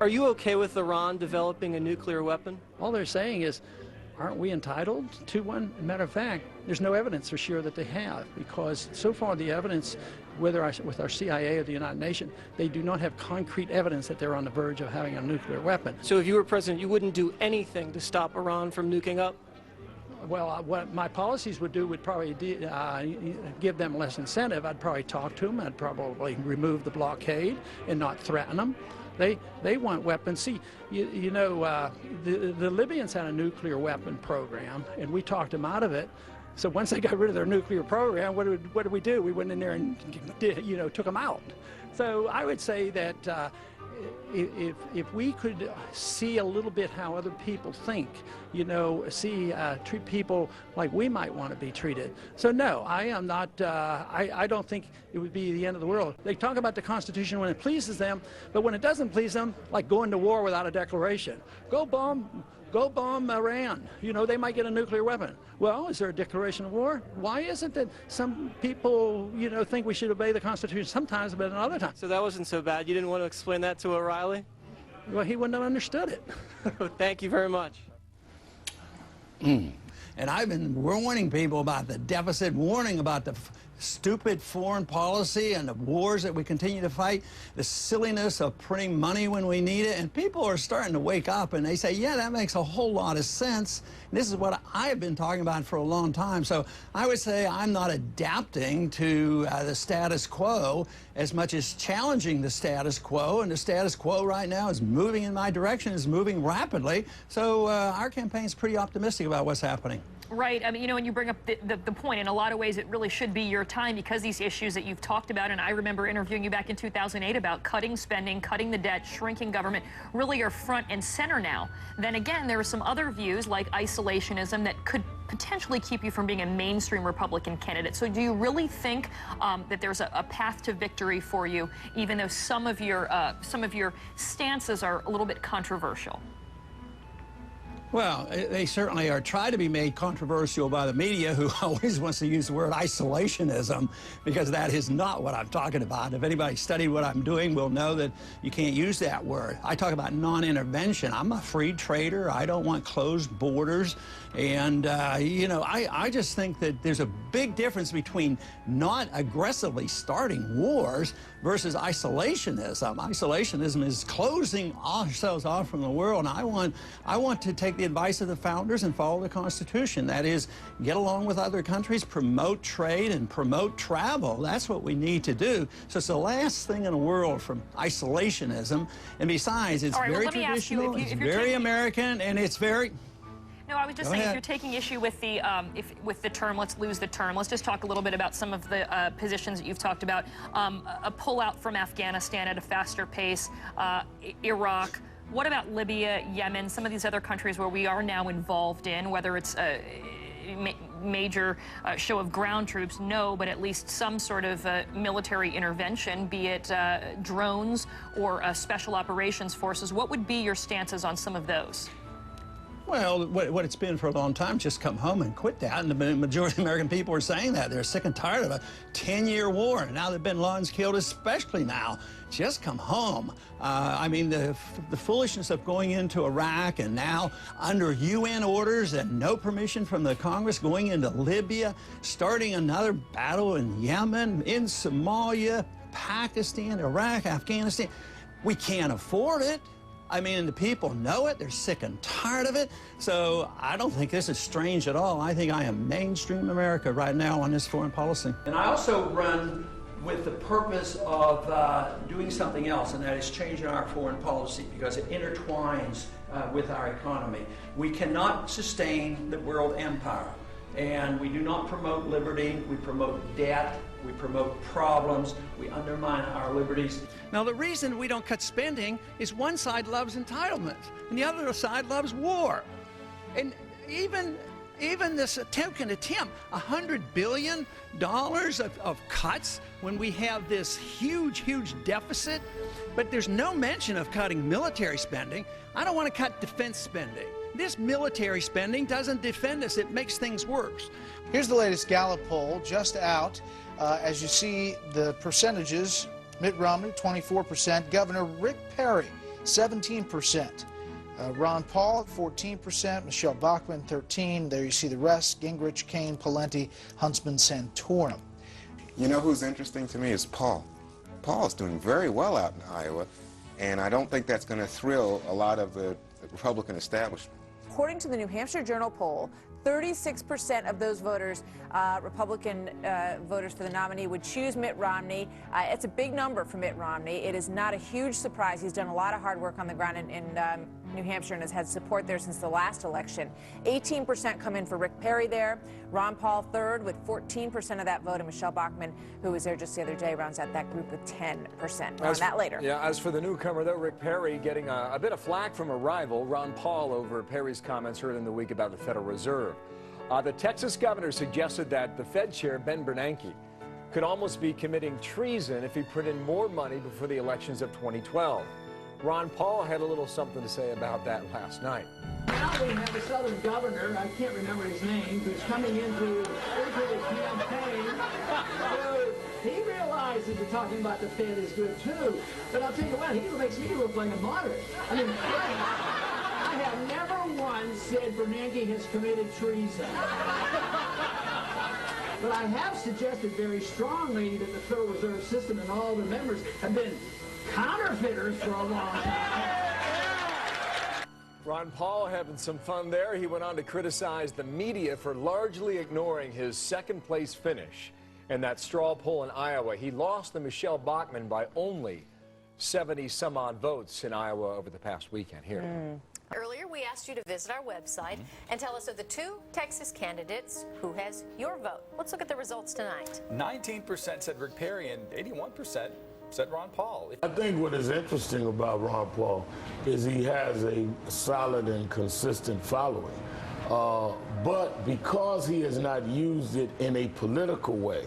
Are you okay with Iran developing a nuclear weapon? All they're saying is, aren't we entitled to one? Matter of fact, there's no evidence for sure that they have, because so far the evidence, whether with our CIA or the United Nations, they do not have concrete evidence that they're on the verge of having a nuclear weapon. So if you were president, you wouldn't do anything to stop Iran from nuking up? Well, what my policies would do would probably give them less incentive. I'd probably talk to them. I'd probably remove the blockade and not threaten them. They want weapons. See, you know, the Libyans had a nuclear weapon program, and we talked them out of it. So once they got rid of their nuclear program, what did we do? We went in there and, you know, took them out. So I would say that if we could see a little bit how other people think, you know, treat people like we might want to be treated. So no, I am not, I don't think it would be the end of the world. They talk about the Constitution when it pleases them, but when it doesn't please them, like going to war without a declaration. Go bomb Iran. You know, they might get a nuclear weapon. Well, is there a declaration of war? Why is it that some people, you know, think we should obey the Constitution sometimes, but another time? So that wasn't so bad. You didn't want to explain that to O'Reilly? Well, he wouldn't have understood it. Thank you very much. And I've been warning people about the deficit, warning about the stupid foreign policy and the wars that we continue to fight, the silliness of printing money when we need it, and people are starting to wake up and they say, yeah, that makes a whole lot of sense. And this is what I've been talking about for a long time. So I would say I'm not adapting to the status quo as much as challenging the status quo, and the status quo right now is moving in my direction, is moving rapidly. So our campaign's pretty optimistic about what's happening. Right. I mean, you know, when you bring up the point, in a lot of ways, it really should be your time because these issues that you've talked about, and I remember interviewing you back in 2008 about cutting spending, cutting the debt, shrinking government, really are front and center now. Then again, there are some other views like isolationism that could potentially keep you from being a mainstream Republican candidate. So do you really think that there's a path to victory for you, even though some of your stances are a little bit controversial? Well, they certainly are trying to be made controversial by the media, who always wants to use the word isolationism, because that is not what I'm talking about. If anybody studied what I'm doing will know that you can't use that word. I talk about non-intervention. I'm a free trader. I don't want closed borders. And, you know, I just think that there's a big difference between not aggressively starting wars versus isolationism. Isolationism is closing ourselves off from the world. And I want to take the advice of the founders and follow the Constitution. That is, get along with other countries, promote trade, and promote travel. That's what we need to do. So it's the last thing in the world from isolationism. And besides, it's very traditional, it's very American, and it's very... No, I was just saying, if you're taking issue with the term, let's lose the term, let's just talk a little bit about some of the positions that you've talked about. A pullout from Afghanistan at a faster pace, Iraq. What about Libya, Yemen, some of these other countries where we are now involved in, whether it's a major show of ground troops? No, but at least some sort of military intervention, be it drones or special operations forces. What would be your stances on some of those? Well, what it's been for a long time, just come home and quit that. And the majority of American people are saying that. They're sick and tired of a 10-year war. And now that bin Laden's killed, especially now, just come home. I mean, the foolishness of going into Iraq and now under UN orders and no permission from the Congress, going into Libya, starting another battle in Yemen, in Somalia, Pakistan, Iraq, Afghanistan. We can't afford it. I mean, the people know it. They're sick and tired of it. So I don't think this is strange at all. I think I am mainstream America right now on this foreign policy. And I also run with the purpose of doing something else, and that is changing our foreign policy, because it intertwines with our economy. We cannot sustain the world empire, and we do not promote liberty. We promote debt. We promote problems. We undermine our liberties. Now, the reason we don't cut spending is one side loves entitlement, and the other side loves war. And even this token attempt, $100 billion of cuts when we have this huge deficit, but there's no mention of cutting military spending. I don't want to cut defense spending. This military spending doesn't defend us. It makes things worse. Here's the latest Gallup poll just out. As you see the percentages, Mitt Romney, 24%, Governor Rick Perry, 17%, Ron Paul, 14%, Michelle Bachmann, 13%. There you see the rest: Gingrich, Kaine, Pawlenty, Huntsman, Santorum. You know who's interesting to me is Paul. Paul is doing very well out in Iowa, and I don't think that's going to thrill a lot of the Republican establishment. According to the New Hampshire Journal poll, 36% of those voters, Republican voters for the nominee, would choose Mitt Romney. It's a big number for Mitt Romney. It is not a huge surprise. He's done a lot of hard work on the ground in New Hampshire and has had support there since the last election. 18% come in for Rick Perry there. Ron Paul third with 14% of that vote, and Michelle Bachmann, who was there just the other day, rounds out that group with 10%. More on that later. Yeah, as for the newcomer, though, Rick Perry getting a bit of flack from a rival, Ron Paul, over Perry's comments earlier in the week about the Federal Reserve. The Texas governor suggested that the Fed chair, Ben Bernanke, could almost be committing treason if he put in more money before the elections of 2012. Ron Paul had a little something to say about that last night. Now we have a southern governor, I can't remember his name, who's coming into his campaign. So he realizes that talking about the Fed is good too. But I'll tell you what, he makes me look like a moderate. I mean, I have never once said Bernanke has committed treason. But I have suggested very strongly that the Federal Reserve System and all the members have been counterfeiters for a long time. Ron Paul having some fun there. He went on to criticize the media for largely ignoring his second-place finish in that straw poll in Iowa. He lost to Michelle Bachmann by only 70-some-odd votes in Iowa over the past weekend. Here. Earlier, we asked you to visit our website and tell us of the two Texas candidates who has your vote. Let's look at the results tonight. 19% said Rick Perry and 81% said Ron Paul. I think what is interesting about Ron Paul is he has a solid and consistent following. But because he has not used it in a political way,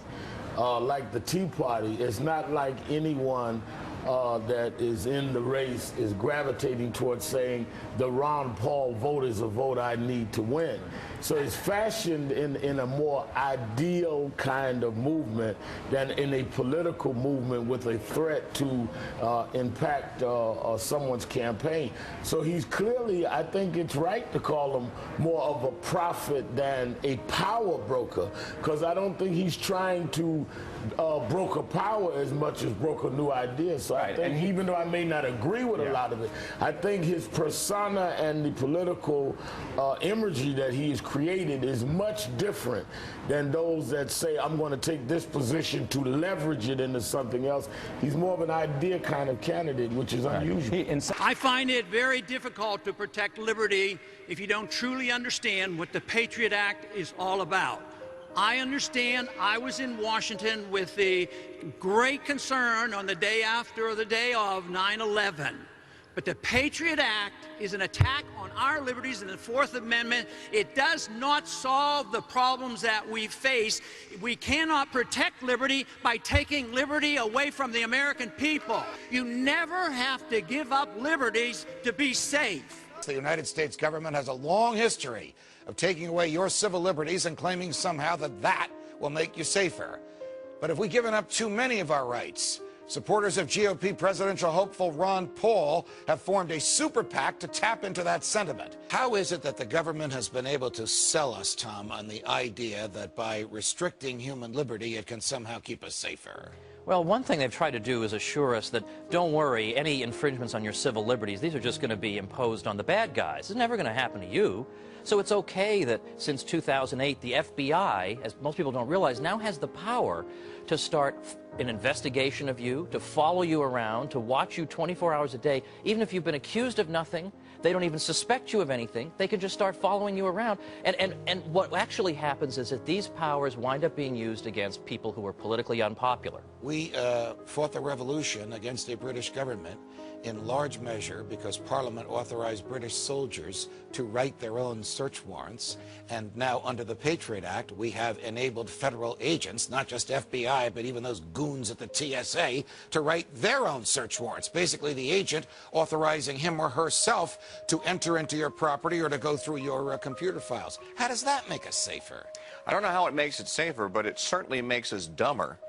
like the Tea Party, it's not like anyone that is in the race is gravitating towards saying the Ron Paul vote is a vote I need to win. So it's fashioned in a more ideal kind of movement than in a political movement with a threat to impact someone's campaign. So he's clearly, I think it's right to call him more of a prophet than a power broker, because I don't think he's trying to broker power as much as broker new ideas. So I think, even though I may not agree with a lot of it, I think his persona and the political imagery that he has created is much different than those that say, I'm going to take this position to leverage it into something else. He's more of an idea kind of candidate, which is unusual. I find it very difficult to protect liberty if you don't truly understand what the Patriot Act is all about. I understand I was in Washington with the great concern on the day after or the day of 9/11. But the Patriot Act is an attack on our liberties in the Fourth Amendment. It does not solve the problems that we face. We cannot protect liberty by taking liberty away from the American people. You never have to give up liberties to be safe. The United States government has a long history of taking away your civil liberties and claiming somehow that that will make you safer. But have we given up too many of our rights? Supporters of GOP presidential hopeful Ron Paul have formed a super PAC to tap into that sentiment. How is it that the government has been able to sell us, Tom, on the idea that by restricting human liberty, it can somehow keep us safer? Well, one thing they've tried to do is assure us that, don't worry, any infringements on your civil liberties, these are just going to be imposed on the bad guys. It's never going to happen to you. So it's okay that since 2008, the FBI, as most people don't realize, now has the power to start an investigation of you, to follow you around, to watch you 24 hours a day. Even if you've been accused of nothing, they don't even suspect you of anything, they can just start following you around. And what actually happens is that these powers wind up being used against people who are politically unpopular. We fought the revolution against a British government in large measure because Parliament authorized British soldiers to write their own search warrants. And now under the Patriot Act, we have enabled federal agents, not just FBI, but even those goons at the TSA, to write their own search warrants. Basically, the agent authorizing him or herself to enter into your property or to go through your computer files. How does that make us safer? I don't know how it makes it safer, but it certainly makes us dumber,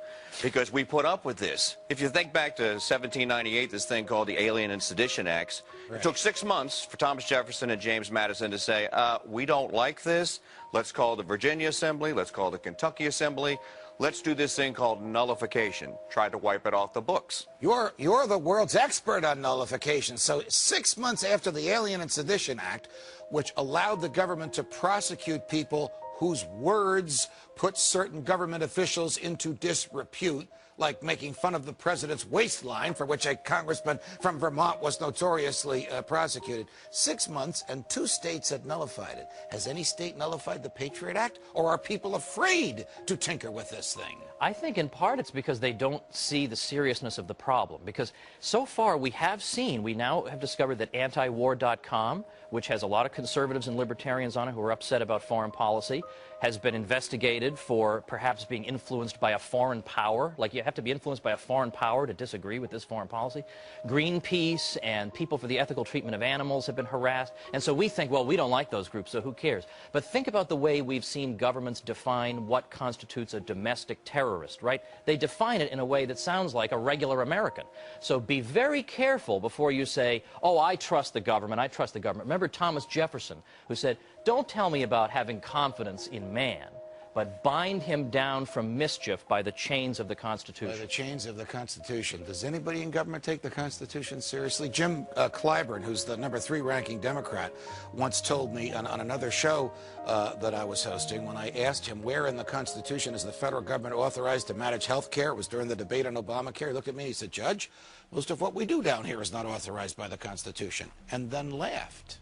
because we put up with this. If you think back to 1798, this thing called the Alien and Sedition Acts, It took 6 months for Thomas Jefferson and James Madison to say, we don't like this. Let's call the Virginia Assembly. Let's call the Kentucky Assembly. Let's do this thing called nullification. Try to wipe it off the books. You're the world's expert on nullification. So 6 months after the Alien and Sedition Act, which allowed the government to prosecute people whose words put certain government officials into disrepute, like making fun of the president's waistline, for which a congressman from Vermont was notoriously prosecuted. 6 months, and 2 states had nullified it. Has any state nullified the Patriot Act, or are people afraid to tinker with this thing? I think in part it's because they don't see the seriousness of the problem. Because so far we now have discovered that antiwar.com, which has a lot of conservatives and libertarians on it who are upset about foreign policy, has been investigated for perhaps being influenced by a foreign power. Like, you have to be influenced by a foreign power to disagree with this foreign policy. Greenpeace and People for the Ethical Treatment of Animals have been harassed. And so we think, well, we don't like those groups, so who cares? But think about the way we've seen governments define what constitutes a domestic terrorist, right? They define it in a way that sounds like a regular American. So be very careful before you say, oh, I trust the government, I trust the government. Remember Thomas Jefferson, who said, don't tell me about having confidence in man, but bind him down from mischief by the chains of the Constitution. By the chains of the Constitution. Does anybody in government take the Constitution seriously? Jim Clyburn, who's the #3 ranking Democrat, once told me on another show that I was hosting, when I asked him where in the Constitution is the federal government authorized to manage health care, it was during the debate on Obamacare, he looked at me and he said, Judge, most of what we do down here is not authorized by the Constitution, and then laughed.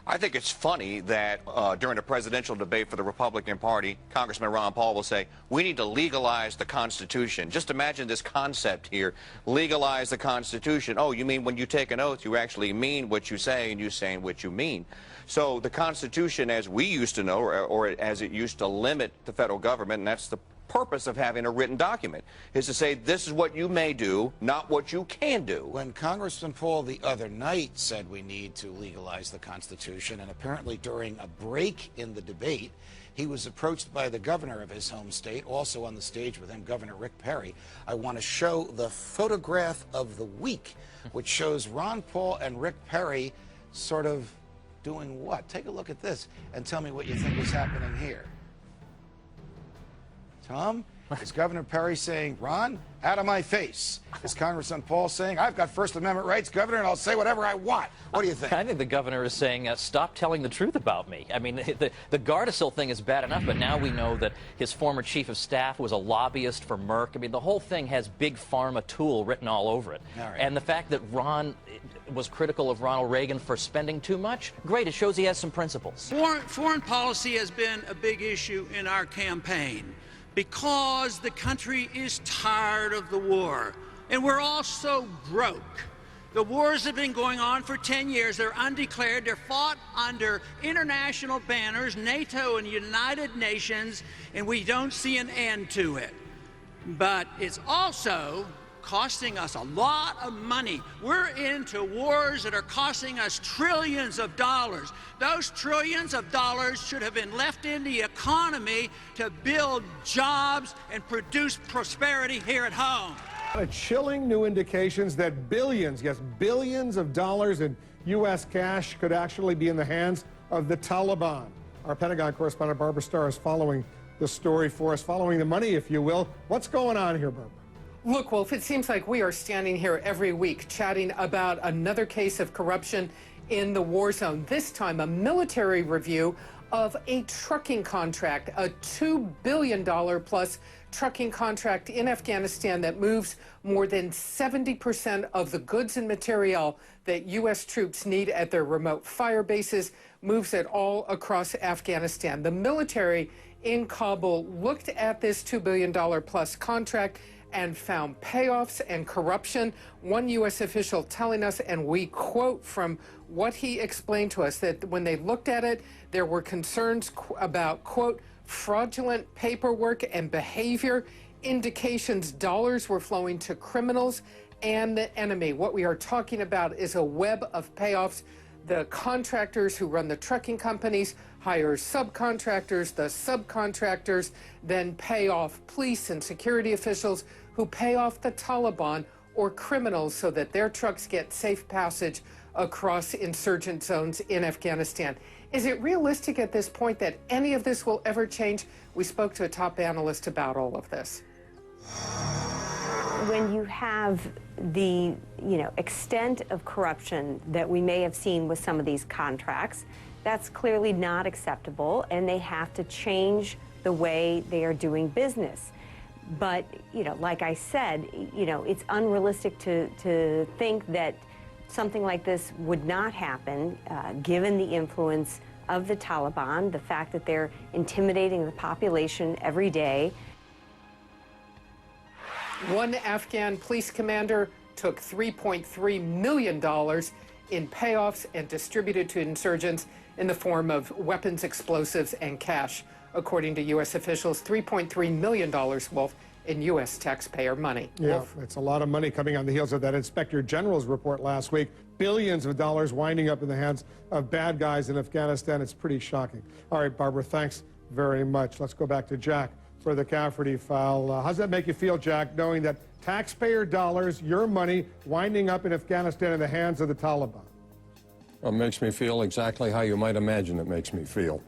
I think it's funny that during a presidential debate for the Republican Party, Congressman Ron Paul will say, we need to legalize the Constitution. Just imagine this concept here, legalize the Constitution. Oh, you mean when you take an oath, you actually mean what you say and you saying what you mean. So the Constitution, as we used to know, or as it used to limit the federal government, and that's the purpose of having a written document, is to say this is what you may do, not what you can do. When Congressman Paul the other night said we need to legalize the Constitution, and apparently during a break in the debate, he was approached by the governor of his home state, also on the stage with him, Governor Rick Perry. I want to show the photograph of the week, which shows Ron Paul and Rick Perry sort of doing what? Take a look at this and tell me what you think is happening here. Tom, is Governor Perry saying, Ron, out of my face? Is Congressman Paul saying, I've got First Amendment rights, Governor, and I'll say whatever I want? What do you think? I think the governor is saying, stop telling the truth about me. I mean, the Gardasil thing is bad enough, but now we know that his former chief of staff was a lobbyist for Merck. I mean, the whole thing has Big Pharma tool written all over it. All right. And the fact that Ron was critical of Ronald Reagan for spending too much, great, it shows he has some principles. Foreign policy has been a big issue in our campaign, because the country is tired of the war, and we're all so broke. The wars have been going on for 10 years. They're undeclared. They're fought under international banners, NATO and United Nations, and we don't see an end to it. But it's also costing us a lot of money. We're into wars that are costing us trillions of dollars. Those trillions of dollars should have been left in the economy to build jobs and produce prosperity here at home. Chilling new indications that billions, yes, billions of dollars in U.S. cash could actually be in the hands of the Taliban. Our Pentagon correspondent Barbara Starr is following the story for us, following the money, if you will. What's going on here, Barbara? Look, Wolf, it seems like we are standing here every week chatting about another case of corruption in the war zone. This time, a military review of a trucking contract, a $2 billion plus trucking contract in Afghanistan that moves more than 70% of the goods and material that U.S. troops need at their remote fire bases, moves it all across Afghanistan. The military in Kabul looked at this $2 billion plus contract and found payoffs and corruption. One U.S. official telling us, and we quote from what he explained to us, that when they looked at it, there were concerns about, quote, fraudulent paperwork and behavior, indications dollars were flowing to criminals and the enemy. What we are talking about is a web of payoffs. The contractors who run the trucking companies hire subcontractors, the subcontractors then pay off police and security officials who pay off the Taliban or criminals so that their trucks get safe passage across insurgent zones in Afghanistan. Is it realistic at this point that any of this will ever change? We spoke to a top analyst about all of this. When you have the extent of corruption that we may have seen with some of these contracts, that's clearly not acceptable, and they have to change the way they are doing business. But, like I said, it's unrealistic to think that something like this would not happen, given the influence of the Taliban, the fact that they're intimidating the population every day. One Afghan police commander took $3.3 million in payoffs and distributed to insurgents in the form of weapons, explosives, and cash. According to U.S. officials, $3.3 million, Wolf, in U.S. taxpayer money. Yeah, Wolf? it's a lot of money coming on the heels of that Inspector General's report last week. Billions of dollars winding up in the hands of bad guys in Afghanistan. It's pretty shocking. All right, Barbara, thanks very much. Let's go back to Jack for the Cafferty file. How does that make you feel, Jack, knowing that taxpayer dollars, your money, winding up in Afghanistan in the hands of the Taliban? Well, it makes me feel exactly how you might imagine it makes me feel.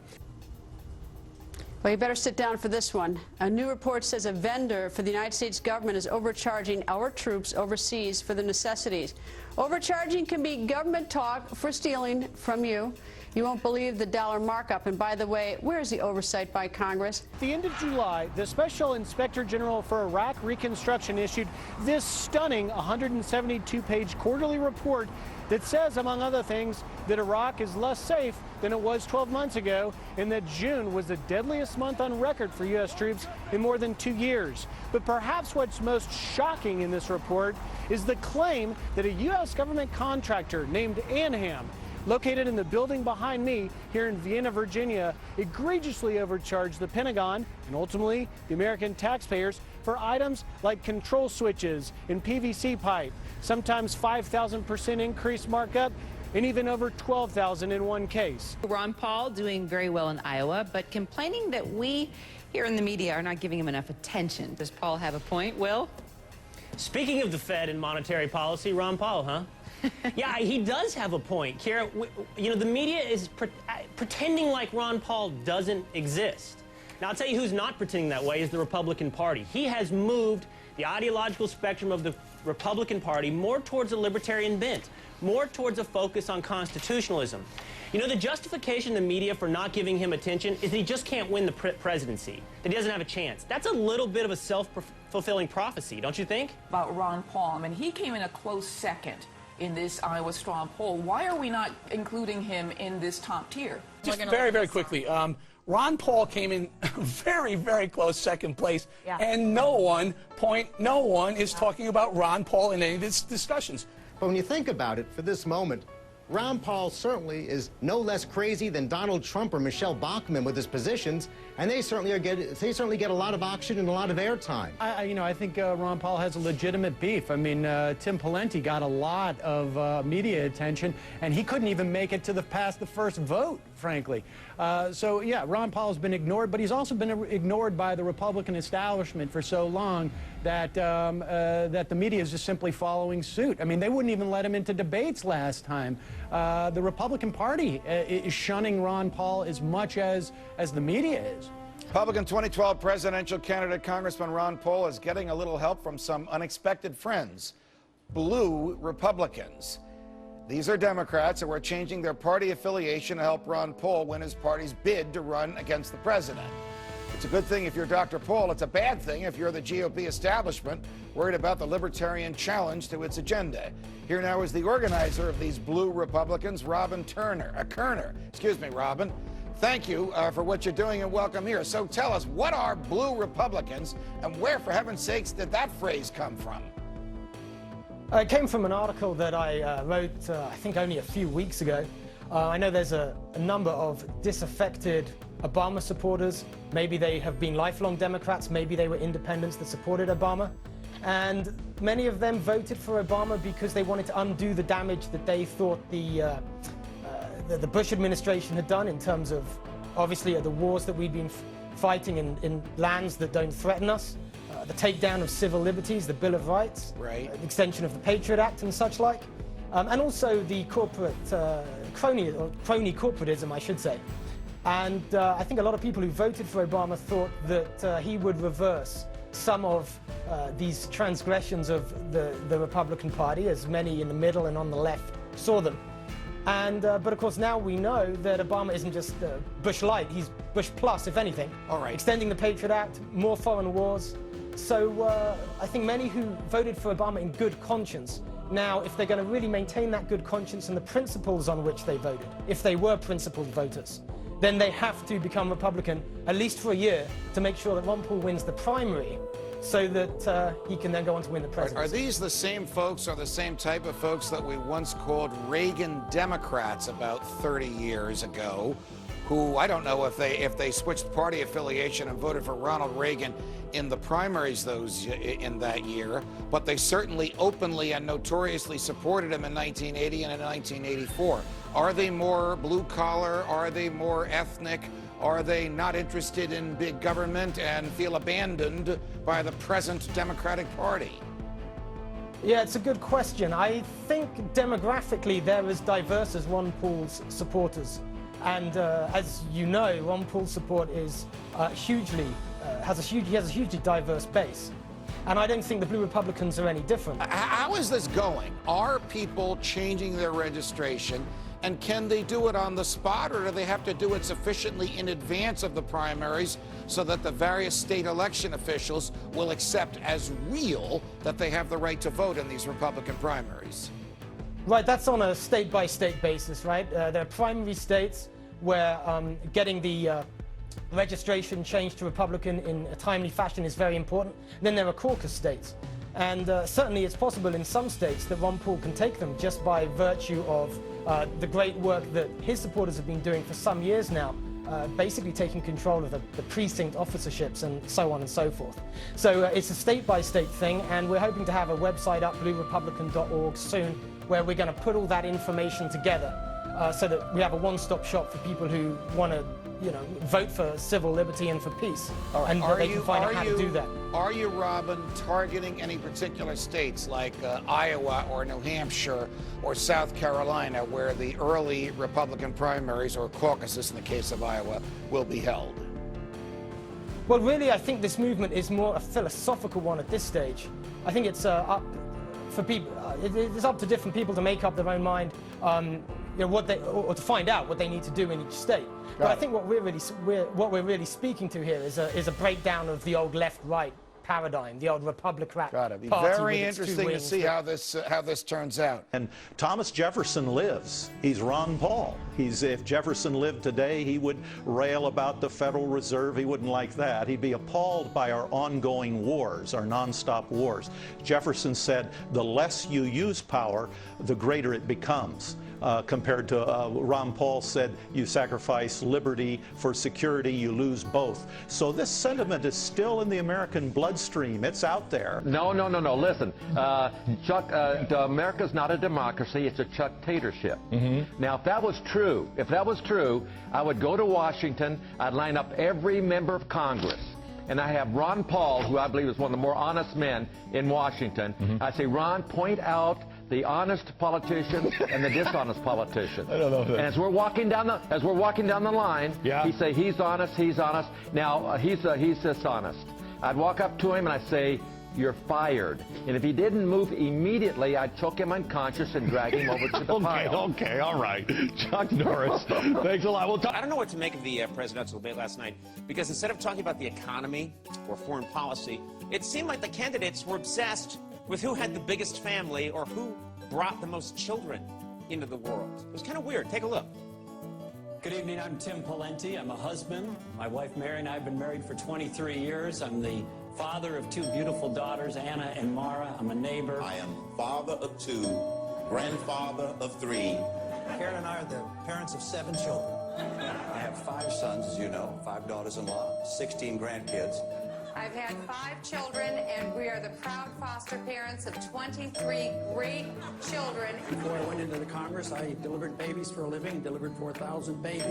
Well, you better sit down for this one. A new report says a vendor for the United States government is overcharging our troops overseas for their necessities. Overcharging can be government talk for stealing from you. You won't believe the dollar markup. And by the way, where's the oversight by Congress? At the end of July, the Special Inspector General for Iraq Reconstruction issued this stunning 172-page quarterly report that says, among other things, that Iraq is less safe than it was 12 months ago, and that June was the deadliest month on record for U.S. troops in more than 2 years. But perhaps what's most shocking in this report is the claim that a U.S. government contractor named Anham located in the building behind me here in Vienna, Virginia, egregiously overcharged the Pentagon and ultimately the American taxpayers for items like control switches and PVC pipe, sometimes 5,000% increased markup, and even over 12,000 in one case. Ron Paul doing very well in Iowa, but complaining that we here in the media are not giving him enough attention. Does Paul have a point, Will? Speaking of the Fed and monetary policy, Ron Paul, huh? Yeah, he does have a point. Kira, you know, the media is pretending like Ron Paul doesn't exist. Now, I'll tell you who's not pretending that way is the Republican Party. He has moved the ideological spectrum of the Republican Party more towards a libertarian bent, more towards a focus on constitutionalism. You know, the justification in the media for not giving him attention is that he just can't win the presidency, that he doesn't have a chance. That's a little bit of a self-fulfilling prophecy, don't you think? About Ron Paul, I mean, he came in a close second in this Iowa straw poll. Why are we not including him in this top tier? Just very, very quickly. Ron Paul came in very, very close second place, and no one is talking about Ron Paul in any of these discussions. But when you think about it, for this moment, Ron Paul certainly is no less crazy than Donald Trump or Michelle Bachmann with his positions, and they certainly get a lot of oxygen and a lot of airtime. I think Ron Paul has a legitimate beef. I mean, Tim Pawlenty got a lot of media attention, and he couldn't even make it to past the first vote, frankly. So yeah, Ron Paul's been ignored, but he's also been ignored by the Republican establishment for so long that that the media is just simply following suit. I mean, they wouldn't even let him into debates last time. The Republican Party is shunning Ron Paul as much as the media is. Republican 2012 presidential candidate Congressman Ron Paul is getting a little help from some unexpected friends, blue Republicans. These are Democrats who are changing their party affiliation to help Ron Paul win his party's bid to run against the president. It's a good thing if you're Dr. Paul. It's a bad thing if you're the GOP establishment worried about the libertarian challenge to its agenda. Here now is the organizer of these blue Republicans, Robin Kerner. Excuse me, Robin. Thank you for what you're doing and welcome here. So tell us, what are blue Republicans and where, for heaven's sakes, did that phrase come from? It came from an article that I wrote, I think, only a few weeks ago. I know there's a number of disaffected Obama supporters. Maybe they have been lifelong Democrats. Maybe they were independents that supported Obama. And many of them voted for Obama because they wanted to undo the damage that they thought the Bush administration had done in terms of, obviously, the wars that we've been fighting in lands that don't threaten us, the takedown of civil liberties, the Bill of Rights, the extension of the Patriot Act and such like, and also the corporate crony corporatism, I should say. And I think a lot of people who voted for Obama thought that he would reverse some of these transgressions of the Republican Party, as many in the middle and on the left saw them. And but of course now we know that Obama isn't just Bush light, he's Bush plus, if anything. All right. Extending the Patriot Act, more foreign wars. So I think many who voted for Obama in good conscience, now if they're going to really maintain that good conscience and the principles on which they voted, if they were principled voters, then they have to become Republican, at least for a year, to make sure that Ron Paul wins the primary, so that he can then go on to win the presidency. Are these the same folks or the same type of folks that we once called Reagan Democrats about 30 years ago, who, I don't know if they switched party affiliation and voted for Ronald Reagan in the primaries in that year, but they certainly openly and notoriously supported him in 1980 and in 1984. Are they more blue collar? Are they more ethnic? Are they not interested in big government and feel abandoned by the present Democratic Party? Yeah, it's a good question. I think demographically they're as diverse as Ron Paul's supporters. And as you know, Ron Paul's support is has a hugely diverse base. And I don't think the blue Republicans are any different. How is this going? Are people changing their registration? And can they do it on the spot, or do they have to do it sufficiently in advance of the primaries so that the various state election officials will accept as real that they have the right to vote in these Republican primaries? Right, that's on a state-by-state basis, right? There are primary states where getting the registration changed to Republican in a timely fashion is very important. Then there are caucus states. And certainly it's possible in some states that Ron Paul can take them just by virtue of the great work that his supporters have been doing for some years now, basically taking control of the precinct officerships and so on and so forth. So it's a state-by-state thing, and we're hoping to have a website up, bluerepublican.org, soon, where we're going to put all that information together so that we have a one-stop shop for people who want to, you know, vote for civil liberty and for peace, and they can find out how to do that. Are you, Robin, targeting any particular states like Iowa or New Hampshire or South Carolina, where the early Republican primaries, or caucuses in the case of Iowa, will be held? Well, really, I think this movement is more a philosophical one at this stage. I think it's up for people. It's up to different people to make up their own mind, you know, what they, or to find out what they need to do in each state. But I think what we're really speaking to here is a breakdown of the old left-right paradigm, the old Republican party. Very interesting to see how this turns out. And Thomas Jefferson lives. He's Ron Paul. If Jefferson lived today, he would rail about the Federal Reserve. He wouldn't like that. He'd be appalled by our ongoing wars, our nonstop wars. Jefferson said, the less you use power, the greater it becomes. Compared to Ron Paul said, you sacrifice liberty for security, you lose both. So this sentiment is still in the American bloodstream. It's out there. No. Listen, Chuck, America's not a democracy. It's a Chuck-tatorship. Now, if that was true, I would go to Washington. I'd line up every member of Congress. And I have Ron Paul, who I believe is one of the more honest men in Washington. I say, Ron, point out the honest politicians and the dishonest politicians. I don't know that. And as we're walking down the line, he say he's honest. Now he's dishonest. I'd walk up to him and I'd say, you're fired. And if he didn't move immediately, I'd choke him unconscious and drag him over to the pile. Okay, all right. Chuck Norris, thanks a lot. I don't know what to make of the presidential debate last night, because instead of talking about the economy or foreign policy, it seemed like the candidates were obsessed with who had the biggest family or who brought the most children into the world. It was kind of weird. Take a look. Good evening, I'm Tim Pawlenty. I'm a husband. My wife Mary and I have been married for 23 years. I'm the father of two beautiful daughters, Anna and Mara. I'm a neighbor. I am father of two, grandfather of three. Karen and I are the parents of 7 children. I have 5 sons, as you know, 5 daughters-in-law, 16 grandkids. I've had 5 children, and we are the proud foster parents of 23 great children. Before I went into the Congress, I delivered babies for a living and delivered 4,000 babies.